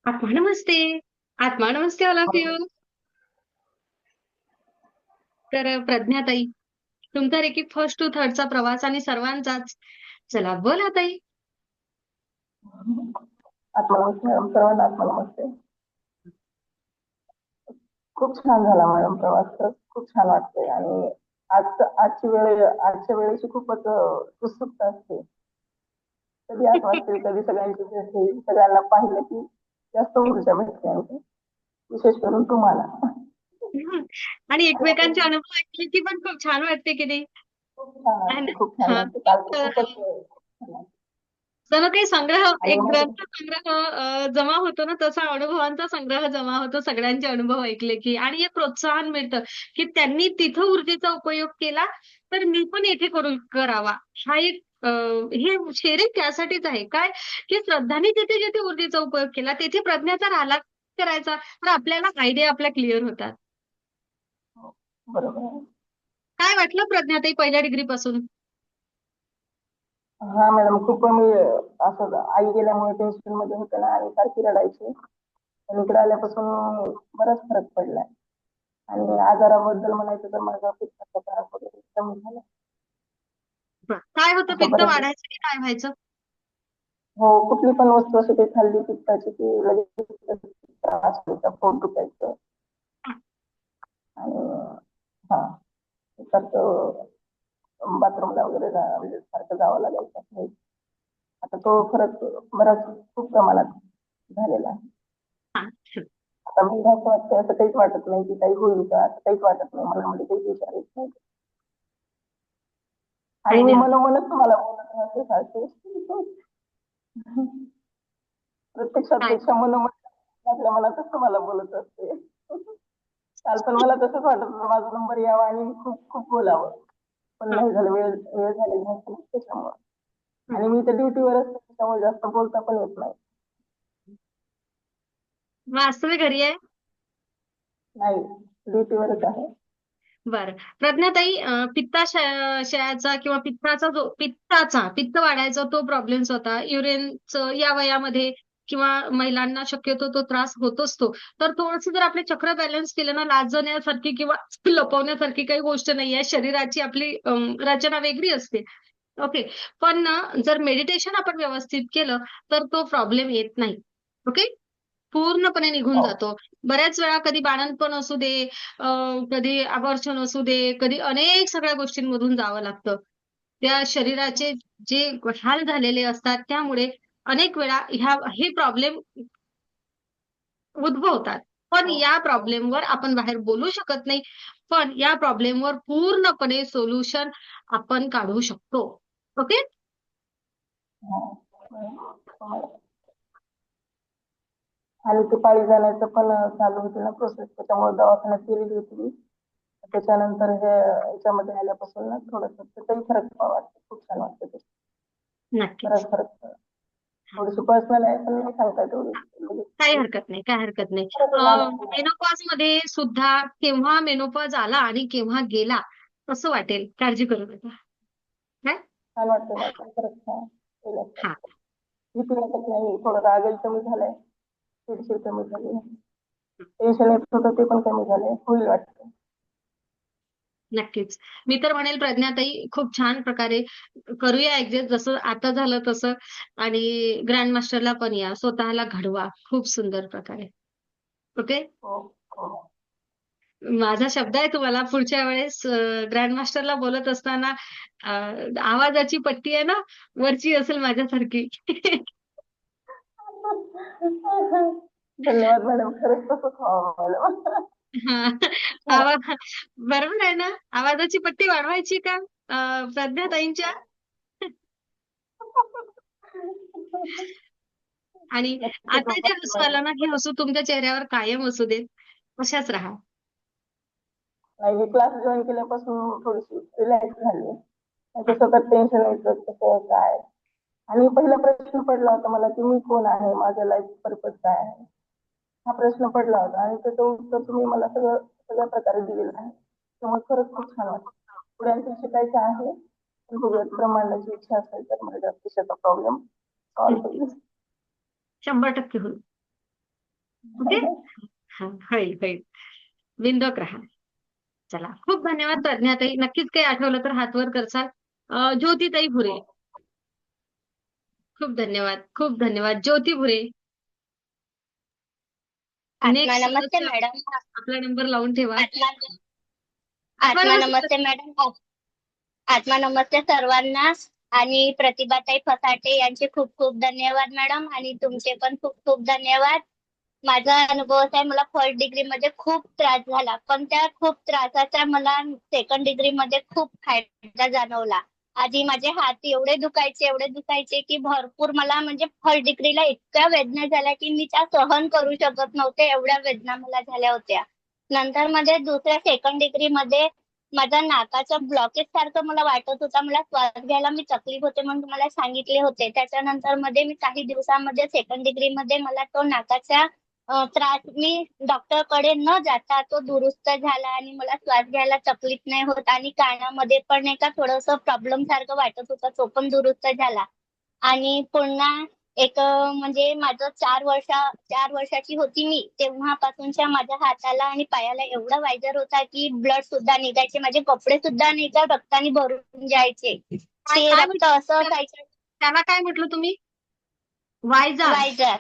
आत्मा नमस्ते. आत्मा नमस्ते all of you. तर प्रज्ञाताई, तुमचा रेकी फर्स्ट टू थर्डचा प्रवास आणि सर्वांचाच. चला बोला ताई. आत्मनमस्ते मॅडम, सर्वांना आत्मनमस्ते. खूप छान झाला मॅडम प्रवास. तर खूप छान वाटतंय आणि आजच्या वेळेची खूपच उत्सुकता असते. कधी असं वाटते कधी सगळ्यांची भेट होईल, सगळ्यांना पाहिलं की जास्त ऊर्जा भेटते आणखी, विशेष करून तुम्हाला. आणि एकमेकांचे अनुभव ऐकले की पण खूप छान वाटते की नाही? खूप छान है वाटते, ना? खूप छान हा. वाटते. काल तर तर खूपच छान वाटते. जणू काही संग्रह, आणि एक मग ग्रंथ संग्रह जमा होतो ना, तसा अनुभवांचा संग्रह जमा होतो सगळ्यांचे अनुभव ऐकले की. आणि एक प्रोत्साहन मिळतं की त्यांनी तिथं ऊर्जेचा उपयोग केला, तर मी पण येथे करावा. हा एक हे शेअरिंग त्यासाठीच आहे काय, की श्रद्धाने जिथे जिथे ऊर्जेचा उपयोग केला तिथे प्रज्ञाचा राहिला करायचा, तर आपल्याला आयडिया आपल्या क्लिअर होतात. बरोबर आहे. काय वाटलं प्रज्ञाताई पहिल्या डिग्री पासून? हा मॅडम, खूप मी असं आई गेल्यामुळे टेन्शन मध्ये होते ना आणि सारखी रडायची. पण इकडे आल्यापासून बराच फरक पडलाय. आणि आजाराबद्दल म्हणायचं तर माझा पित्ताचा त्रास वगैरे कमी झाला. काय होतं, आता पित्त बरं. वाढायचं की काय व्हायचं? हो, कुठली पण वस्तू अशी काही खाल्ली पित्ताची की लगेच त्रास व्हायचा, पोट दुखायचं. आणि हा, सारखं बाथरूमला वगैरे म्हणजे सारखं जावं लागायचं. आता तो फरक बराच खूप प्रमाणात झालेला आहे. हा. आता मी असं वाटतं, असं काहीच वाटत नाही की काही होईल का, असं काहीच वाटत नाही मला, म्हणजे काही विचार येत नाही. आणि काही मी नाही होत. मनोमनच तुम्हाला बोलत राहते सारखे. प्रत्यक्षात काय? पेक्षा मनोमन आपल्या मनातच तुम्हाला बोलत असते. काल पण मला तसंच वाटत होतं, माझा नंबर यावा आणि मी खूप खूप बोलावं, पण हं, नाही झालं, वेळ वेळ झालेली नसते ना त्याच्यामुळे. हं. आणि मी तर ड्युटीवर असते त्याच्यामुळे जास्त बोलता पण येत नाही. मग आज तुम्ही घरी आहे? नाही, ड्युटीवरच आहे. बरं. प्रज्ञाताई, पित्ताशयाचा किंवा पित्त वाढायचा तो प्रॉब्लेम्स होता. युरिनचं या वयामध्ये किंवा महिलांना शक्यतो तो त्रास होत असतो. तर थोडंसं जर आपले चक्र बॅलन्स केलं ना, लाजण्यासारखी किंवा लपवण्यासारखी काही गोष्ट नाहीये. शरीराची आपली रचना वेगळी असते. ओके. पण ना, जर मेडिटेशन आपण व्यवस्थित केलं, तर तो प्रॉब्लेम येत नाही. ओके. पूर्णपणे निघून हो. जातो. बऱ्याच वेळा कधी बाळंतपण असू दे, कधी अबॉर्शन असू दे, कधी अनेक सगळ्या गोष्टींमधून जावं लागतं. त्या शरीराचे जे हाल झालेले असतात, त्यामुळे अनेक वेळा हे प्रॉब्लेम उद्भवतात. पण हो. या प्रॉब्लेमवर आपण बाहेर बोलू शकत नाही. पण या प्रॉब्लेमवर पूर्णपणे सोल्युशन आपण काढू शकतो. ओके? हो. हो. आणि ते पाळी जाण्याचं पण चालू होती ना प्रोसेस, त्याच्यामुळे दवाखान्यात गेलेली होती मी. त्याच्यानंतर हे याच्यामध्ये आल्यापासून ना थोडस त्याचाही फरक वाटतो, खूप छान वाटतं ते. नक्कीच. बराच फरक. थोडीशी पर्सनल आहे पण नाही सांगता तेवढी काही म्हणजे हरकत नाही, काही हरकत नाही. फरक जाणवतो मला. मध्ये सुद्धा केव्हा मेनोपॉज आला आणि केव्हा गेला असं वाटेल. काळजी करू नका. काय? छान वाटतं ना, खरंच छान. रिलॅक्स हां. वाटतं. भीती वाटत नाही, थोडं रागही कमी झालाय, चिडचिड कमी झाली, टेन्शन येत होतं ते पण कमी झालंय, होईल वाटतं. नक्कीच. मी तर म्हणेल प्रज्ञाताई, खूप छान प्रकारे करूया ॲडजस्ट, जसं आता झालं तसं. आणि ग्रँड मास्टरला पण या. स्वतःला घडवा खूप सुंदर प्रकारे. ओके? हो. हो. माझा शब्द आहे तुम्हाला, पुढच्या वेळेस ग्रँड मास्टरला बोलत असताना अ, आवाजाची पट्टी आहे ना, वरची असेल माझ्यासारखी. धन्यवाद मॅडम, खरंच तसंच व्हावं मॅडम. हां. बरोबर आहे ना? आवाजाची पट्टी वाढवायची का प्रज्ञाताईंच्या? आणि नक्की आता तसंच जे वाटतं हसू मॅडम. आलं ना, हे हसू तुमच्या चेहऱ्यावर कायम असू देत. तशाच राहा. नाही, हे क्लास जॉईन केल्यापासून थोडीशी रिलॅक्स झाली. नाहीतर हां. सतत टेन्शन यायचं कसं काय. आणि पहिला प्रश्न पडला होता मला की मी कोण आहे, माझं लाईफ पर्पज काय आहे, हा प्रश्न पडला होता. आणि त्याचं उत्तर तुम्ही मला सगळ्या प्रकारे दिलेलं आहे. त्यामुळे खरंच खूप छान वाटतं. पुढे आणखी शिकायचं आहे, पण बघूयात, ब्रह्मांडाची इच्छा असेल तर माझ्या खिशाचा प्रॉब्लेम सॉल्व्ह नक्कीच. होईल. 100% होईल. ओके. हा, होईल होईल. बिंदोक राहा. चला, खूप धन्यवाद प्रज्ञाताई. नक्कीच काही आठवलं तर हात वर करसाल. ज्योतिताई भुरे. खूप धन्यवाद, खूप धन्यवाद. ज्योती भुरे. आत्मा नेक्स्ट नमस्ते सदस्य मॅडम. आपला नंबर लावून ठेवा. आत्मा आठवा आत्मा नंबर नमस्ते सदस्य. मॅडम. आत्मा नमस्ते सर्वांना. आणि प्रतिभाताई फसाटे यांचे खूप खूप धन्यवाद मॅडम, आणि तुमचे पण खूप खूप धन्यवाद. माझा अनुभव असा आहे, मला फर्स्ट डिग्री मध्ये खूप त्रास झाला, पण त्या खूप त्रासाचा मला सेकंड डिग्री मध्ये खूप फायदा जाणवला. आधी माझे हात एवढे दुखायचे की भरपूर मला म्हणजे फर्स्ट डिग्रीला इतक्या वेदना झाल्या की मी त्या सहन करू शकत नव्हते, एवढ्या वेदना मला झाल्या होत्या. नंतर मध्ये दुसऱ्या सेकंड डिग्री मध्ये माझा नाकाचा ब्लॉकेज सारखं मला वाटत होता, मला श्वास घ्यायला मी तकलीफ होते म्हणून तुम्हाला सांगितले होते. त्याच्यानंतर मध्ये मी काही दिवसामध्ये सेकंड डिग्री मध्ये मला तो नाकाचा त्रास मी डॉक्टरकडे न जाता तो दुरुस्त झाला, आणि मला श्वास घ्यायला तकलीफ नाही होत, आणि कानामध्ये पण नाही का थोडंसं प्रॉब्लेम सारखं वाटत होतं, तो पण दुरुस्त झाला. आणि पुन्हा एक म्हणजे माझं 4 वर्षाची होती मी, तेव्हापासूनच्या माझ्या हाताला आणि पायाला एवढा वायजर होता की ब्लड सुद्धा निघायचे, माझे कपडे सुद्धा नाही का रक्ताने भरून जायचे. काय ते काय रक्त असं म्हटलं असायचं. त्याला? काय म्हटलं तुम्ही? वायजार. वायजर.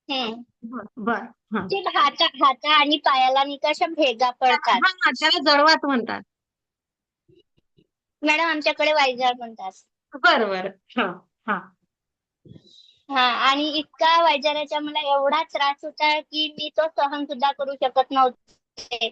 हम्म. बर बर. हा. ते हाता आणि पायाला नाही का अशा भेगा पडतात. हा, त्याला जळवात म्हणतात. मॅडम आमच्याकडे वायजर म्हणतात. बरं बरं. हा. हा. हा, आणि इतका वायजराचा मला एवढा त्रास होता की मी तो सहन सुद्धा करू शकत नव्हते.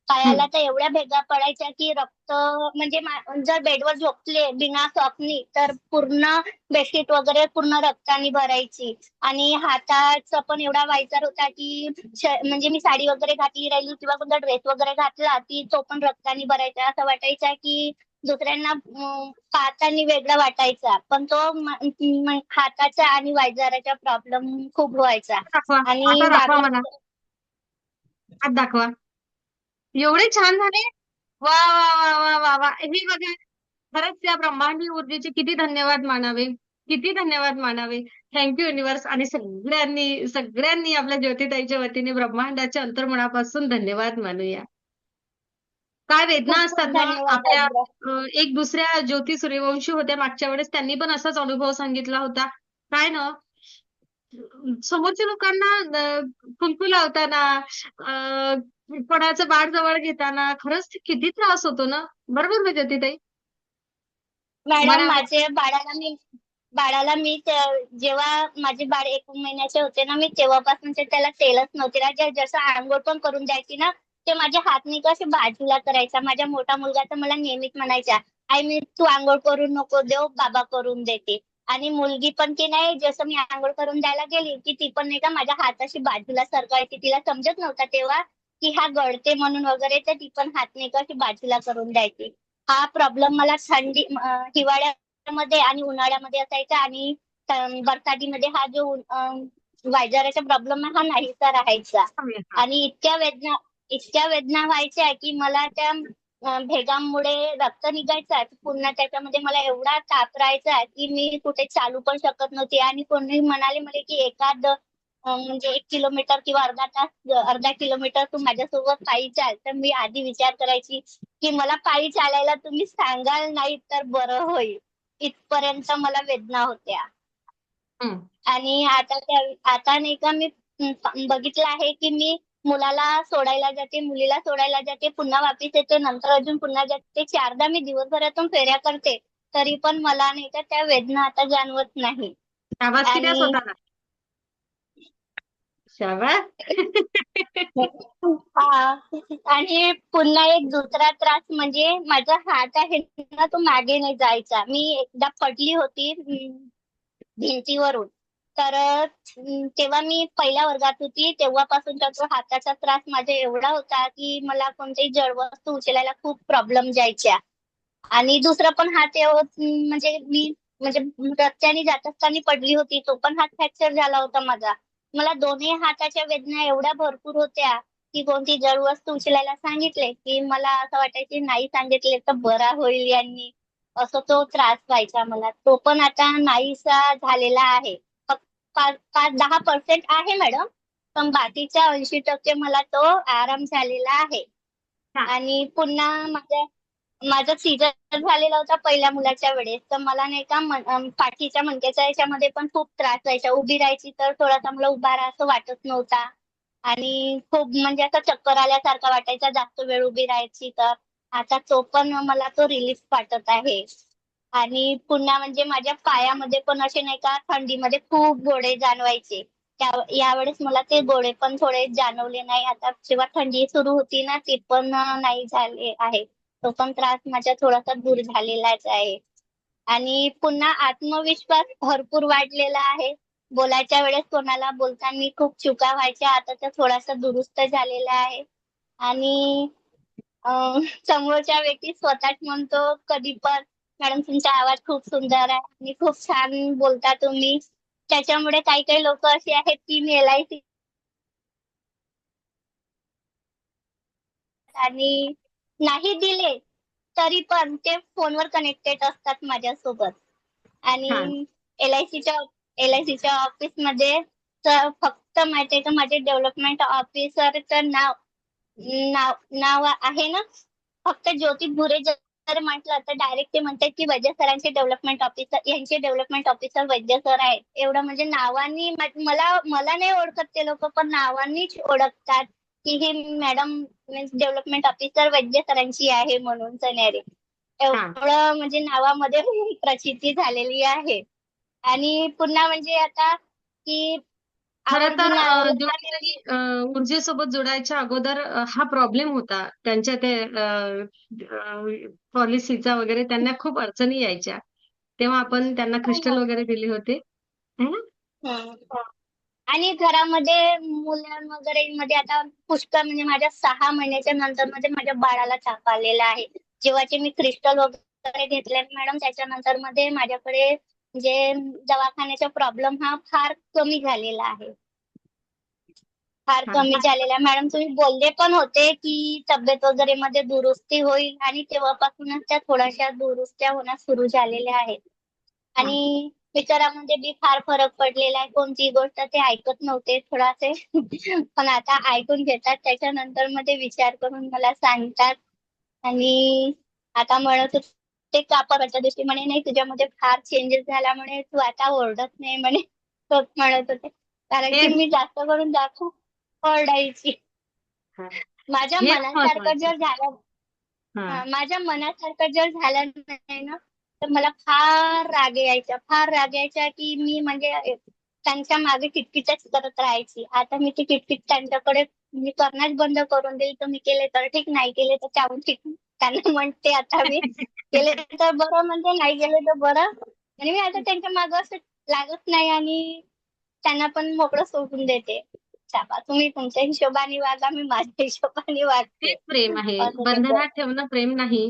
पायाला हम्म. तर एवढ्या भेगा पडायच्या की रक्त म्हणजे जर बेडवर झोपले बिना सॉक्सनी तर पूर्ण बेडशीट वगैरे पूर्ण रक्तानी भरायची. आणि हाताचा पण एवढा वायचार होता की म्हणजे मी साडी वगैरे घातली राहिली किंवा कोणता ड्रेस वगैरे घातला की तो पण रक्तानी भरायचा. असं वाटायचा की दुसऱ्यांना पाहताना वेगळा वाटायचा, पण तो हाताचा आणि वायजराचा प्रॉब्लेम खूप व्हायचा. दाखवा. आणि आता दाखवा मला. लागला. हात दाखवा. एवढे छान झाले. वा वा वा वा वा वा. हे बघा, खरंच त्या ब्रह्मांडी ऊर्जेचे किती धन्यवाद मानावे, किती धन्यवाद मानावे. Thank you universe. आणि सगळ्यांनी सगळ्यांनी आपल्या ज्योतिताईच्या वतीने ब्रह्मांडाच्या अंतर्मनापासून धन्यवाद मानूया. काय वेदना खूप खूप असतात ना आपल्या. धन्यवाद. एक दुसऱ्या ज्योती सूर्यवंशी होत्या मागच्या वेळेस, त्यांनी पण असाच अनुभव सांगितला होता. काय ना, समोरच्या लोकांना कुंकू लावताना, कोणाचं बाळ जवळ घेताना खरंच ते किती त्रास होतो ना. बरोबर ना ज्योतिताई? मॅडम मला बाळाला मी जेव्हा माझे बाळ 1 महिन्याचे होते ना, मी तेव्हापासून त्याला तेलच नव्हते राहत. जसं अंघोळ पण करून द्यायची ना, ते माझ्या हातनी कसे बाजूला करायचा. माझा मोठा मुलगा तर मला नेहमीच म्हणायचा, आई मी तू अंघोळ करून नको देऊ, बाबा करून देते. आणि मुलगी पण की नाही, जसं मी अंघोळ करून द्यायला गेली की ती पण नाही का माझ्या हाताशी बाजूला सरकायची. तिला समजत नव्हता तेव्हा की हा गळते म्हणून वगैरे, तर ती पण हात नाही का अशी बाजूला करून द्यायची. हा प्रॉब्लेम मला हिवाळ्यामध्ये आणि उन्हाळ्यामध्ये असायचा, आणि बरसातीमध्ये हा जो वायजराचा प्रॉब्लेम हा नाहीसा राहायचा. आणि इतक्या वेदना व्हायच्या की मला त्या भेगांमुळे रक्त निघायचा. पुन्हा त्याच्यामध्ये मला एवढा ताप राहायचा की मी कुठे चालू पण शकत नव्हती. आणि कोणी म्हणाले मला की एखाद म्हणजे 1 किलोमीटर किंवा अर्धा किलोमीटर तू माझ्यासोबत पायी चाल. तर मी आधी विचार करायची की मला पायी चालायला तुम्ही सांगाल नाही तर बरं होईल. इथपर्यंत मला वेदना होत्या. हम्म. आणि आता नाही का मी बघितलं आहे की मी मुलाला सोडायला जाते, मुलीला सोडायला जाते, पुन्हा वापिस येते, नंतर अजून पुन्हा जाते. 4दा मी दिवसभरातून फेऱ्या करते, तरी पण मला नाही का त्या वेदना आता जाणवत नाही. शाबासकी द्या आणि स्वतःला. शाबास. हा, आणि पुन्हा एक दुसरा त्रास म्हणजे माझा हात आहे ना, तो मागे नाही जायचा. मी एकदा पडली होती भिंतीवरून. तर तेव्हा मी पहिल्या वर्गात होती, तेव्हापासूनचा तो हाताचा त्रास माझा एवढा होता की मला कोणतीही जड वस्तू उचलायला खूप प्रॉब्लेम जायच्या. आणि दुसरा पण हात म्हणजे मी म्हणजे रस्त्याने जात असताना पडली होती, तो पण हात फ्रॅक्चर झाला होता माझा. मला दोन्ही हाताच्या वेदना एवढ्या भरपूर होत्या की कोणती जड वस्तू उचलायला सांगितले की मला असं वाटायचे नाही सांगितले तर बरा होईल यांनी. असं तो त्रास व्हायचा मला. तो पण आता नाहीसा झालेला आहे. फक्त 5-10% आहे मॅडम. पण बाकीच्या 80% मला तो आराम झालेला आहे. हा. आणि पुन्हा माझा सीझर झालेला होता पहिल्या मुलाच्या वेळेस, तर मला नाही का पाठीच्या मणक्याच्या याच्यामध्ये पण खूप त्रास व्हायचा. उभी राहायची तर थोडासा मला उभा राहावसं वाटत नव्हता आणि खूप म्हणजे असं चक्कर आल्यासारखा वाटायचा जास्त वेळ उभी राहायची तर. आता तो पण मला तो रिलीफ वाटत आहे. आणि पुन्हा म्हणजे माझ्या पायामध्ये पण असे नाही का थंडीमध्ये खूप गोळे जाणवायचे. यावेळेस मला ते गोळे पण थोडे जाणवले नाही. आता जेव्हा थंडी सुरू होती ना, ती पण नाही झाले आहे. तो पण त्रास माझा थोडासा दूर झालेलाच आहे. आणि पुन्हा आत्मविश्वास भरपूर वाढलेला आहे. बोलायच्या वेळेस कोणाला बोलताना खूप चुका व्हायच्या, आता त्या थोडासा दुरुस्त झालेला आहे. आणि अ, समोरच्या व्यक्ती स्वतःच म्हणतो कधी पण, "मॅडम तुमचा आवाज खूप सुंदर आहे आणि खूप छान बोलता तुम्ही." त्याच्यामुळे काही-काही लोकं अशी आहेत की मी LIC आणि नाही दिले, तरी पण ते फोनवर कनेक्टेड असतात माझ्यासोबत. छान. आणि LICच्या LICच्या ऑफिसमध्ये तर फक्त माहिती आहे का माझे डेव्हलपमेंट ऑफिसरचं नाव नाव नाव आहे ना, फक्त ज्योती भुरे जर म्हटलं तर डायरेक्ट ते म्हणतात की वैद्य सरांचे डेव्हलपमेंट ऑफिसर यांचे डेव्हलपमेंट ऑफिसर वैद्य सर आहेत. एवढं म्हणजे नावानी मला मला नाही ओळखत ते लोकं, पण नावानीच ओळखतात की ही मॅडम मीन्स डेव्हलपमेंट ऑफिसर वैद्य सरांची आहे म्हणून सन्यारी. हा. एवढं म्हणजे नावामध्ये प्रचिती झालेली आहे. आणि पुन्हा म्हणजे आता की खरं तर आवर्जून ज्योतिताई ऊर्जेसोबत जोडायच्या अगोदर हा प्रॉब्लेम होता. त्यांच्या ते पॉलिसीचा वगैरे त्यांना खूप अडचणी यायच्या. तेव्हा आपण त्यांना क्रिस्टल वगैरे दिले होते. है ना? हं. आणि घरामध्ये मुलं वगैरेमध्ये आता पुष्कळ म्हणजे माझ्या 6 महिन्याच्या नंतर माझ्या बाळाला ताप आलेला आहे. जेव्हाचे मी क्रिस्टल वगैरे घेतले मॅडम त्याच्यानंतर माझ्याकडे म्हणजे दवाखान्याचा प्रॉब्लेम हा फार कमी झालेला आहे. फार हा. कमी झालेला आहे. मॅडम तुम्ही बोलले पण होते, की तब्येत वगैरेमध्ये दुरुस्ती होईल आणि तेव्हापासूनच त्या थोड्याशा दुरुस्त्या होणं सुरू झालेल्या आहेत. हा. आणि विचारामध्ये बी फार फरक पडलेला आहे. कोणतीही गोष्ट ते ऐकत नव्हते थोडासे पण आता ऐकून घेतात. त्याच्यानंतर मग ते विचार करून मला सांगतात आणि आता म्हणत होते का परवाच्या दिवशी म्हणे, "नाही तुझ्यामध्ये फार चेंजेस झाला म्हणे, तू आता ओरडत नाही" म्हणे. असं म्हणत होते. कारण की हे मी जास्त करून जास्त ओरडायची. हा. माझ्या हेच मनासारखं महत्वाचं. जर झालं हा. माझ्या मनासारखं जर झालं नाही ना, तर मला फार राग यायचा, की मी म्हणजे त्यांच्या मागे किटकिटच करत राहायची. आता मी ती किटकिट त्यांच्याकडे मी करणंच बंद करून देईल. तुम्ही केले तर ठीक, नाही केले तर त्याहून ठीक. त्यांना म्हणते आता मी, केले तर बरं म्हणते, नाही केले तर बरं. आणि मी आता त्यांच्या मागे असं लागत नाही आणि त्यांना पण मोकळं सोडून देते. "बाबा तुम्ही तुमच्या हिशोबाने वागा, मी माझ्या हिशोबाने वागते." तेच प्रेम आहे. असं ते बंधनात करतात. ठेवणं प्रेम नाही.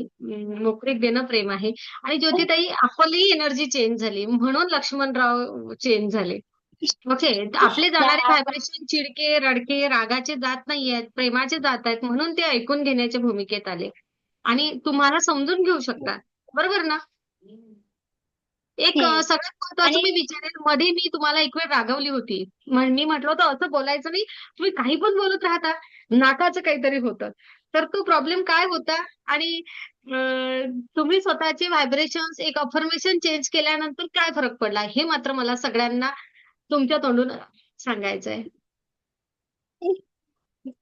मोकळीक देणं प्रेम आहे. आणि ज्योतिताई आपली एनर्जी चेंज झाली म्हणून लक्ष्मणराव चेंज झाले. ओके. आपले जाणारे हां. व्हायब्रेशन चिडके, रडके, रागाचे जात नाहीयेत, प्रेमाचे जात आहेत. म्हणून ते ऐकून घेण्याच्या भूमिकेत आले. आणि तुम्हाला समजून घेऊ शकतात. बरोबर ना? एक हं. सगळ्यात महत्वाचं आणि मी विचारेल, मध्ये मी तुम्हाला एक वेळ रागावली होती. मी म्हटलं होतं असं बोलायचं नाही. तुम्ही काही पण बोलत राहता. नाकाचं काहीतरी होतं. तर तो प्रॉब्लेम काय होता आणि अ, तुम्ही स्वतःचे व्हायब्रेशन्स एक अफर्मेशन चेंज केल्यानंतर काय फरक पडला? हे मात्र मला सगळ्यांना तुमच्या तोंडून सांगायचंय.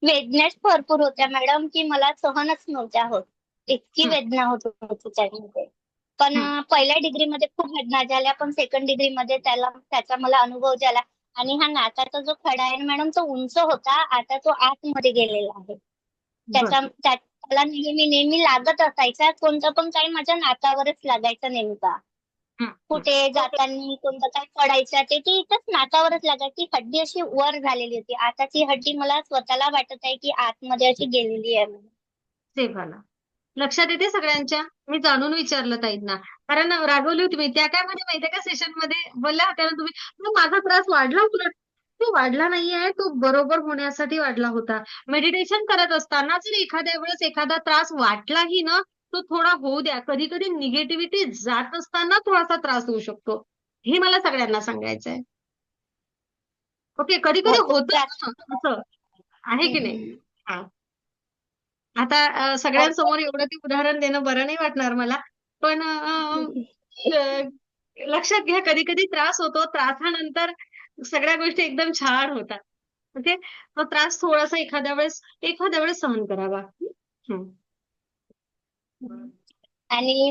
वेदनाच भरपूर होत्या मॅडम, की मला सहनच नव्हत्या होत. इतकी हं. वेदना होत होती त्याच्यामध्ये. पण हं. पहिल्या डिग्रीमध्ये खूप वेदना झाल्या, पण सेकंड डिग्रीमध्ये त्याचा मला अनुभव झाला. आणि हा नाकाचा जो खडा आहे ना मॅडम, तो उंच होता. आता तो आतमध्ये गेलेला आहे. बरं. त्याला नेहमी लागत असायचा. कोणतं पण काही माझ्या नाकावरच लागायचं नेमका. हं, हं. कुठे जातांनी कोणतं काय पडायचं ते इथंच नाकावरच लागायची. हड्डी अशी वर झालेली होती. आता ती हड्डी मला स्वतःला वाटत आहे, की आतमध्ये अशी गेलेली आहे म्हणून. सेफ आला. लक्षात येते सगळ्यांच्या? मी जाणून विचारलं ताईंना. कारण रागवली होती मी. त्या काय म्हणे माहितीये का सेशनमध्ये बोलल्या होत्या ना तुम्ही, "मग माझा त्रास वाढला उलट." तो वाढला नाहीये, तो बरोबर होण्यासाठी वाढला होता. मेडिटेशन करत असताना जर एखाद्या वेळेस एखादा त्रास वाटलाही ना, तो थोडा होऊ द्या. कधी-कधी निगेटिव्हिटी जात असताना थोडासा त्रास होऊ शकतो. हे मला सगळ्यांना सांगायचंय. ओके, कधी कधी होत होतं त्रास. ना असं, आहे की नाही? हम्म. हा. आता सगळ्यांसमोर एवढं ते उदाहरण देणं बरं नाही वाटणार मला, पण अ, लक्षात घ्या, कधी कधी त्रास होतो. त्रासानंतर सगळ्या गोष्टी एकदम छान होतात. ओके, तो त्रास थोडासा एखाद्या वेळेस सहन करावा. हम्म. आणि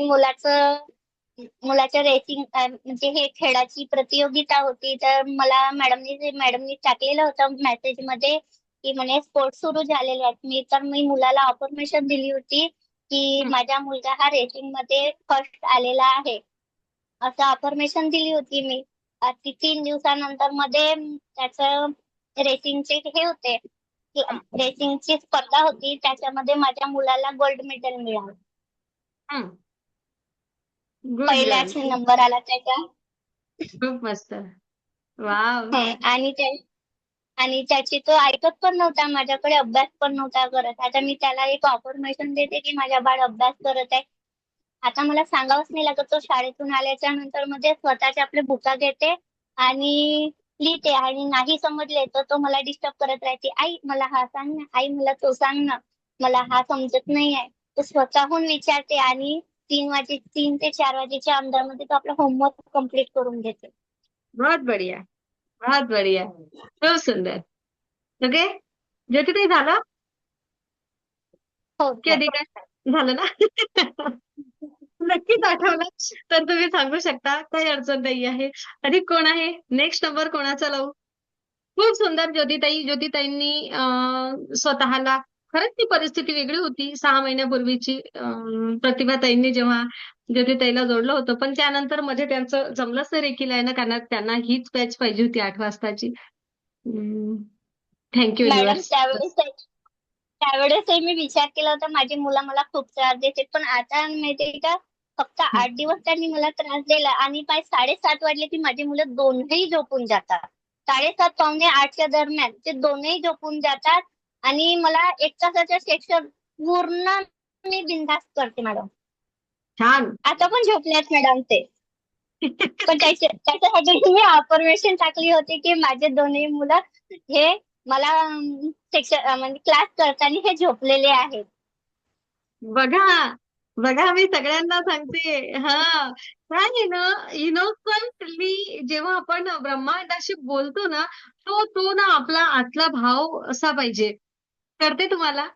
मुलाच्या रेसिंग म्हणजे हे खेळाची प्रतियोगिता होती, तर मला मॅडमनी टाकलेलं होतं मेसेज मध्ये की म्हणे स्पोर्ट्स सुरू झालेले आहेत. मी मुलाला अफर्मेशन दिली होती की हम्म. माझा मुलगा हा रेसिंग मध्ये फर्स्ट आलेला आहे, असं अफर्मेशन दिली होती मी. ती 3 दिवसानंतर मध्ये त्याचं रेसिंगचे हे होते, रेसिंगची स्पर्धा होती, त्याच्यामध्ये माझ्या मुलाला गोल्ड मेडल मिळालं. हम्म. Good girl. पहिलाच नंबर आला त्याचा. खूप मस्त. वाव. हं, आणि त्याची तो ऐकत पण नव्हता, माझ्याकडे अभ्यास पण नव्हता करत. आता मी त्याला एक अफर्मेशन देते की माझा बाळ अभ्यास करत आहे. आता मला सांगावंच नाही लागत, तो शाळेतून आल्याच्या नंतर मध्ये स्वतःच्या आपल्या बुका घेते आणि लिहिते, आणि नाही समजले तर तो मला डिस्टर्ब करत राहते. आई मला हा सांग ना, आई मला तो सांग ना, मला हा समजत नाही आहे. तो स्वतःहून विचारते आणि 3 ते 4 वाजेच्या अंदरमध्ये तो आपला होमवर्क कम्प्लीट करून घेते. बहुत बढ़िया. बहुत बढ़िया. खूप सुंदर. ओके, ज्योतिताई झालं हो की हो. अधिक आहे? झालं ना? नक्कीच आठवलं तर तुम्ही सांगू शकता, काही अडचण नाही आहे. अधिक कोण आहे? नेक्स्ट नंबर कोणाचा लावू? खूप सुंदर ज्योतिताईंनी स्वतःला, खरंच ती परिस्थिती वेगळी होती 6 महिन्यापूर्वीची. प्रतिभाताईंनी जेव्हा ज्योतिताईला जोडलं होतं, पण त्यानंतर मध्ये त्यांचं जमलंच नाही रेकीला येणं, कारण त्यांना हीच बॅच पाहिजे होती 8 वाजताची. Thank you madam universe. त्यावेळेसही मी विचार केला होता, माझी मुलं मला खूप त्रास देते, पण आता माहितीये का, फक्त 8 दिवस त्यांनी मला त्रास दिला आणि 7:30 वाजले की माझी मुलं दोनही झोपून जातात. 7:30 पावणे 8च्या दरम्यान ते दोनही झोपून जातात आणि मला 1 तासाच्या सेक्शन पूर्ण मी बिनधास्त करते मॅडम. छान. आता पण झोपल्यात मॅडम ते. पण त्याच्यासाठी मी अफर्मेशन टाकली होती की माझे दोन्ही मुलं हे मला सेक्शन म्हणजे क्लास करताना हे झोपलेले आहेत. बघा, बघा, मी सगळ्यांना सांगते. हा, काय आहे ना, इनोसंटली जेव्हा आपण ब्रह्मांडाशी बोलतो ना, तो तो ना आपला आतला भाव असा पाहिजे. करते तुम्हाला.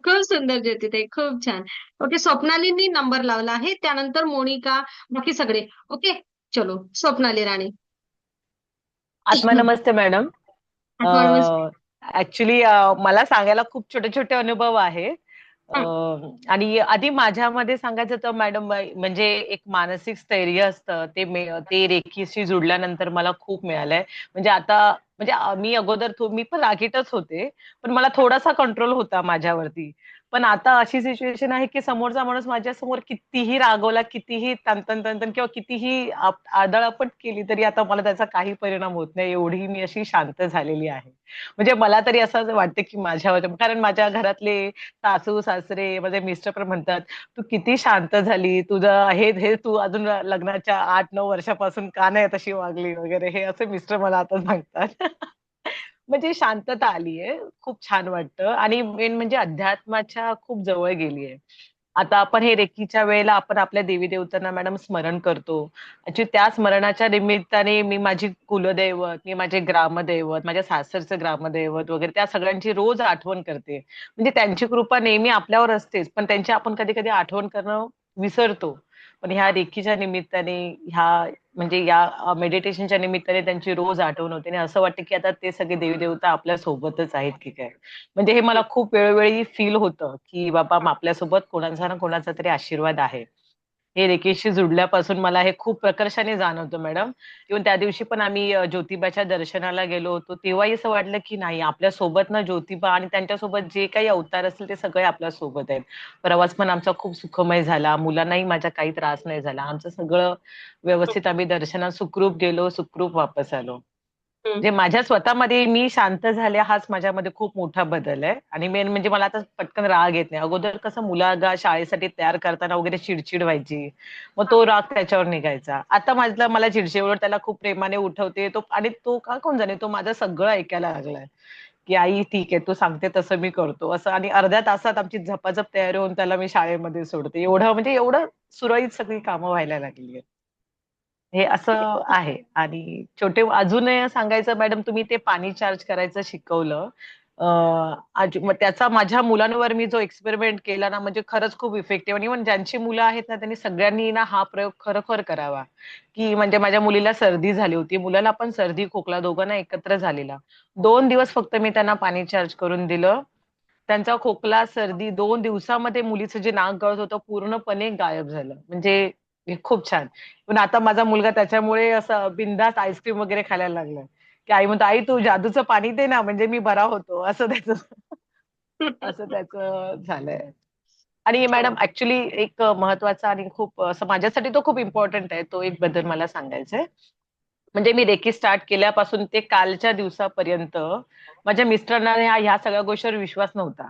खूप सुंदर ज्योतिताई, खूप छान. ओके, स्वप्नालींनी नंबर लावला आहे, त्यानंतर मोनिका, बाकी सगळे. ओके, चलो स्वप्नाली राणे. आत्मा नमस्ते मॅडम. नमस्ते. ऍक्च्युली मला सांगायला खूप छोटे छोटे अनुभव आहे. हं, आणि आधी माझ्यामध्ये सांगायचं तर मॅडम, म्हणजे एक मानसिक स्थैर्य असतं ते रेखीशी जुडल्यानंतर मला खूप मिळालंय. म्हणजे आता म्हणजे मी अगोदर मी पण रागीटच होते, पण मला थोडासा कंट्रोल होता माझ्यावरती. पण आता अशी सिच्युएशन आहे की समोरचा माणूस माझ्यासमोर कितीही रागवला, कितीही तन किंवा कितीही आदळआपट केली तरी आता मला त्याचा काही परिणाम होत नाही, एवढी मी अशी शांत झालेली आहे. म्हणजे मला तरी असं वाटतं की माझ्यावर, कारण माझ्या घरातले सासू सासरे माझे मिस्टर पण म्हणतात, तू किती शांत झाली, तुझं हे तू अजून लग्नाच्या 8-9 वर्षापासून का नाही तशी वागली वगैरे, हे असे मिस्टर मला आता सांगतात. म्हणजे शांतता आलीये, खूप छान वाटतं. आणि मेन म्हणजे अध्यात्माच्या खूप जवळ गेलीये. आता आपण हे रेकीच्या वेळेला आपण आपल्या देवी देवतांना मॅडम स्मरण करतो. ऍक्च्युली त्या स्मरणाच्या निमित्ताने मी माझी कुलदैवत, मी माझे ग्रामदैवत, माझ्या सासरचं ग्रामदैवत वगैरे त्या सगळ्यांची रोज आठवण करते. म्हणजे त्यांची कृपा नेहमी आपल्यावर असतेच, पण त्यांची आपण कधी कधी आठवण करणं विसरतो. पण ह्या रेकीच्या निमित्ताने, ह्या म्हणजे या मेडिटेशनच्या निमित्ताने त्यांची रोज आठवण होते आणि असं वाटतं की आता ते सगळे देवी देवता आपल्या सोबतच आहेत की काय. म्हणजे हे मला खूप वेळोवेळी फील होतं की बाबा आपल्यासोबत कोणाचा ना कोणाचा तरी आशीर्वाद आहे. हे रेकेशशी जुडल्यापासून मला हे खूप प्रकर्षाने जाणवतं मॅडम. इव्हन त्या दिवशी पण आम्ही ज्योतिबाच्या दर्शनाला गेलो होतो, तेव्हाही असं वाटलं की नाही, आपल्या सोबत ना ज्योतिबा आणि त्यांच्यासोबत जे काही अवतार असतील ते सगळे आपल्या सोबत आहेत. प्रवास पण आमचा खूप सुखमय झाला, मुलांनाही माझ्या काही त्रास नाही झाला, आमचं सगळं व्यवस्थित, आम्ही दर्शनात सुखरूप गेलो, सुखरूप वापस आलो. हम्म. जे माझ्या स्वतःमध्ये मी शांत झाले हाच माझ्यामध्ये खूप मोठा बदल आहे. आणि मेन म्हणजे मला आता पटकन राग येत नाही. अगोदर कसं मुलागा शाळेसाठी तयार करताना वगैरे चिडचिड व्हायची, मग तो राग त्याच्यावर निघायचा. आता माझा मला चिडचिडवर त्याला खूप प्रेमाने उठवते तो, आणि तो का कोण जाणे तो माझं सगळं ऐकायला लागलाय, की आई ठीक आहे तू सांगते तसं मी करतो असं. आणि अर्ध्या तासात आमची झपाझप तयारी होऊन त्याला मी शाळेमध्ये सोडते. एवढं म्हणजे एवढं सुरळीत सगळी कामं व्हायला लागली. हे असं आहे. आणि छोटे अजून सांगायचं मॅडम, तुम्ही ते पाणी चार्ज करायचं शिकवलं. मग त्याचा माझ्या मुलांवर मी जो एक्सपेरिमेंट केला ना, म्हणजे खरंच खूप इफेक्टिव्ह. आणि इव्हन ज्यांची मुलं आहेत ना त्यांनी सगळ्यांनी ना हा प्रयोग खरोखर करावा. की म्हणजे माझ्या मुलीला सर्दी झाली होती, मुलाला पण सर्दी खोकला दोघांना एकत्र झालेला. 2 दिवस फक्त मी त्यांना पाणी चार्ज करून दिलं. त्यांचा खोकला सर्दी 2 दिवसामध्ये मुलीचं जे नाक गळत होतं पूर्णपणे गायब झालं. म्हणजे हे खूप छान. पण आता माझा मुलगा त्याच्यामुळे असं बिनधास्त आईस्क्रीम वगैरे खायला लागलाय. की आई म्हणतो, आई तू जादूचं पाणी दे ना म्हणजे मी बरा होतो, असं त्याचं असं त्याचं झालंय. आणि मॅडम हो. ऍक्च्युली एक महत्वाचा आणि खूप असं माझ्यासाठी तो खूप इम्पॉर्टंट आहे, तो एक बद्दल मला सांगायचा आहे. म्हणजे मी रेकी स्टार्ट केल्यापासून ते कालच्या दिवसापर्यंत माझ्या मिस्टरांना ह्या सगळ्या गोष्टीवर विश्वास नव्हता.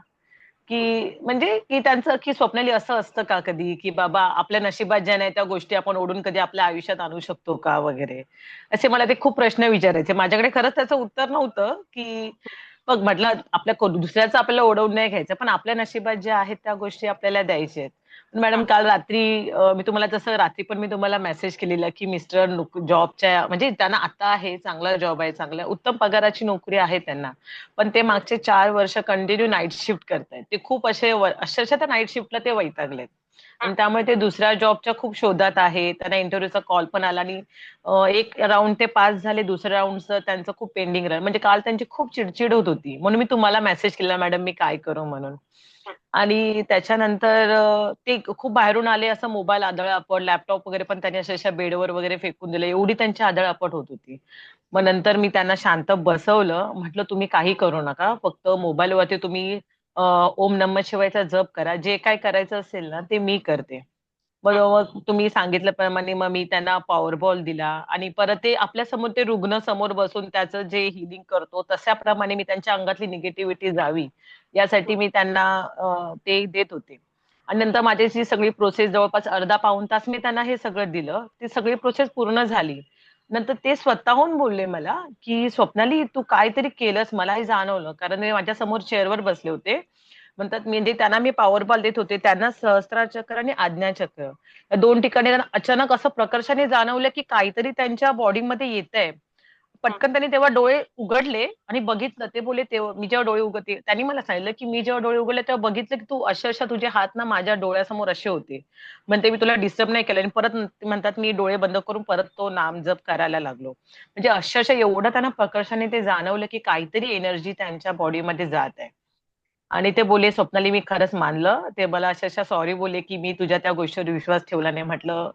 की म्हणजे की त्यांचं की स्वप्नाली असं असतं का कधी, की बाबा आपल्या नशिबात ज्या नाही त्या गोष्टी आपण ओढून कधी आपल्या आयुष्यात आणू शकतो का वगैरे. असे मला ते खूप प्रश्न विचारायचे. माझ्याकडे खरंच त्याचं उत्तर नव्हतं, की बघ म्हटलं आपल्या दुसऱ्याचं आपल्याला ओढवून नाही घ्यायचं, पण आपल्या नशिबात ज्या आहेत त्या गोष्टी आपल्याला द्यायच्या आहेत. मॅडम काल रात्री मी तुम्हाला जसं रात्री पण मी तुम्हाला मेसेज केलेला, की मिस्टर जॉबच्या म्हणजे त्यांना आता आहे चांगला जॉब आहे, चांगल्या उत्तम पगाराची नोकरी आहे त्यांना. पण ते मागचे 4 वर्ष कंटिन्यू नाईट शिफ्ट करतायत. ते खूप असे अक्षरशः त्या नाईट शिफ्टला ते वैतागलेत. आणि त्यामुळे ते दुसऱ्या जॉबच्या खूप शोधात आहे. त्यांना इंटरव्ह्यूचा कॉल पण आला. आणि एक राऊंड ते पास झाले, दुसऱ्या राऊंडचं त्यांचं खूप पेंडिंग राहिलं. म्हणजे काल त्यांची खूप चिडचिड होत होती. म्हणून मी तुम्हाला मेसेज केला, मॅडम मी काय करू म्हणून. आणि त्याच्यानंतर ते खूप बाहेरून आले, असं मोबाईल आदळआपट, लॅपटॉप वगैरे पण त्यांनी अशा बेडवर वगैरे फेकून दिले. एवढी त्यांची आदळआपट होत होती. मग नंतर मी त्यांना शांत बसवलं. म्हटलं तुम्ही काही करू नका. फक्त मोबाईलवरती तुम्ही ओम नमः शिवायचा जप करा. जे काय करायचं असेल ना ते मी करते. मग तुम्ही सांगितल्याप्रमाणे मग मी त्यांना पॉवर बॉल दिला. आणि परत ते आपल्या समोर ते रुग्ण समोर बसून त्याचं जे हिलिंग करतो तशाप्रमाणे मी त्यांच्या अंगातली निगेटिव्हिटी जावी यासाठी मी त्यांना ते देत होते. आणि नंतर माझी जी सगळी प्रोसेस जवळपास अर्धा पाऊण तास मी त्यांना हे सगळं दिलं. ती सगळी प्रोसेस पूर्ण झाली. नंतर ते स्वतःहून बोलले मला, की "स्वप्नाली तू काहीतरी केलंस मला हे जाणवलं." कारण ते माझ्या समोर चेअरवर बसले होते. म्हणतात म्हणजे त्यांना मी पॉवर बॉल देत होते. त्यांना सहस्त्राचक्र आणि आज्ञाचक्र या 2 ठिकाणी त्यांना अचानक असं प्रकर्षाने जाणवलं, की काहीतरी त्यांच्या बॉडीमध्ये येतंय. पटकन त्यांनी तेव्हा डोळे उघडले आणि बघितलं. ते बोलले तेव्हा मी जेव्हा डोळे उघडते त्यांनी मला सांगितलं, की मी जेव्हा डोळे उघडले तेव्हा बघितलं, की तू अक्षरशः तुझे हात ना माझ्या डोळ्यासमोर असे होते. म्हणते मी तुला डिस्टर्ब नाही केलं. आणि परत ते म्हणतात मी डोळे बंद करून परत तो नामजप करायला लागलो. म्हणजे अक्षरशः एवढं त्यांना प्रकर्षाने ते जाणवलं, की काहीतरी एनर्जी त्यांच्या बॉडीमध्ये जात आहे. आणि ते बोलले, "स्वप्नाली मी खरंच मानलं." ते मला अक्षरशः सॉरी बोलले, की "मी तुझ्या त्या गोष्टीवर विश्वास ठेवला नाही." म्हटलं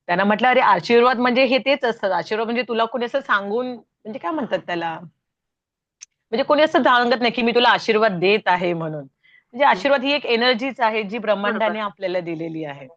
त्यांना म्हटलं, "अरे आशीर्वाद म्हणजे हे तेच असतात. आशीर्वाद म्हणजे तुला कोणी असं सांगून म्हणजे काय म्हणतात त्याला? म्हणजे कोणी असं सांगत नाही, की मी तुला आशीर्वाद देत आहे म्हणून. म्हणजे आशीर्वाद ही एक एनर्जीच आहे, जी बरोबर. ब्रह्मांडाने आपल्याला दिलेली आहे."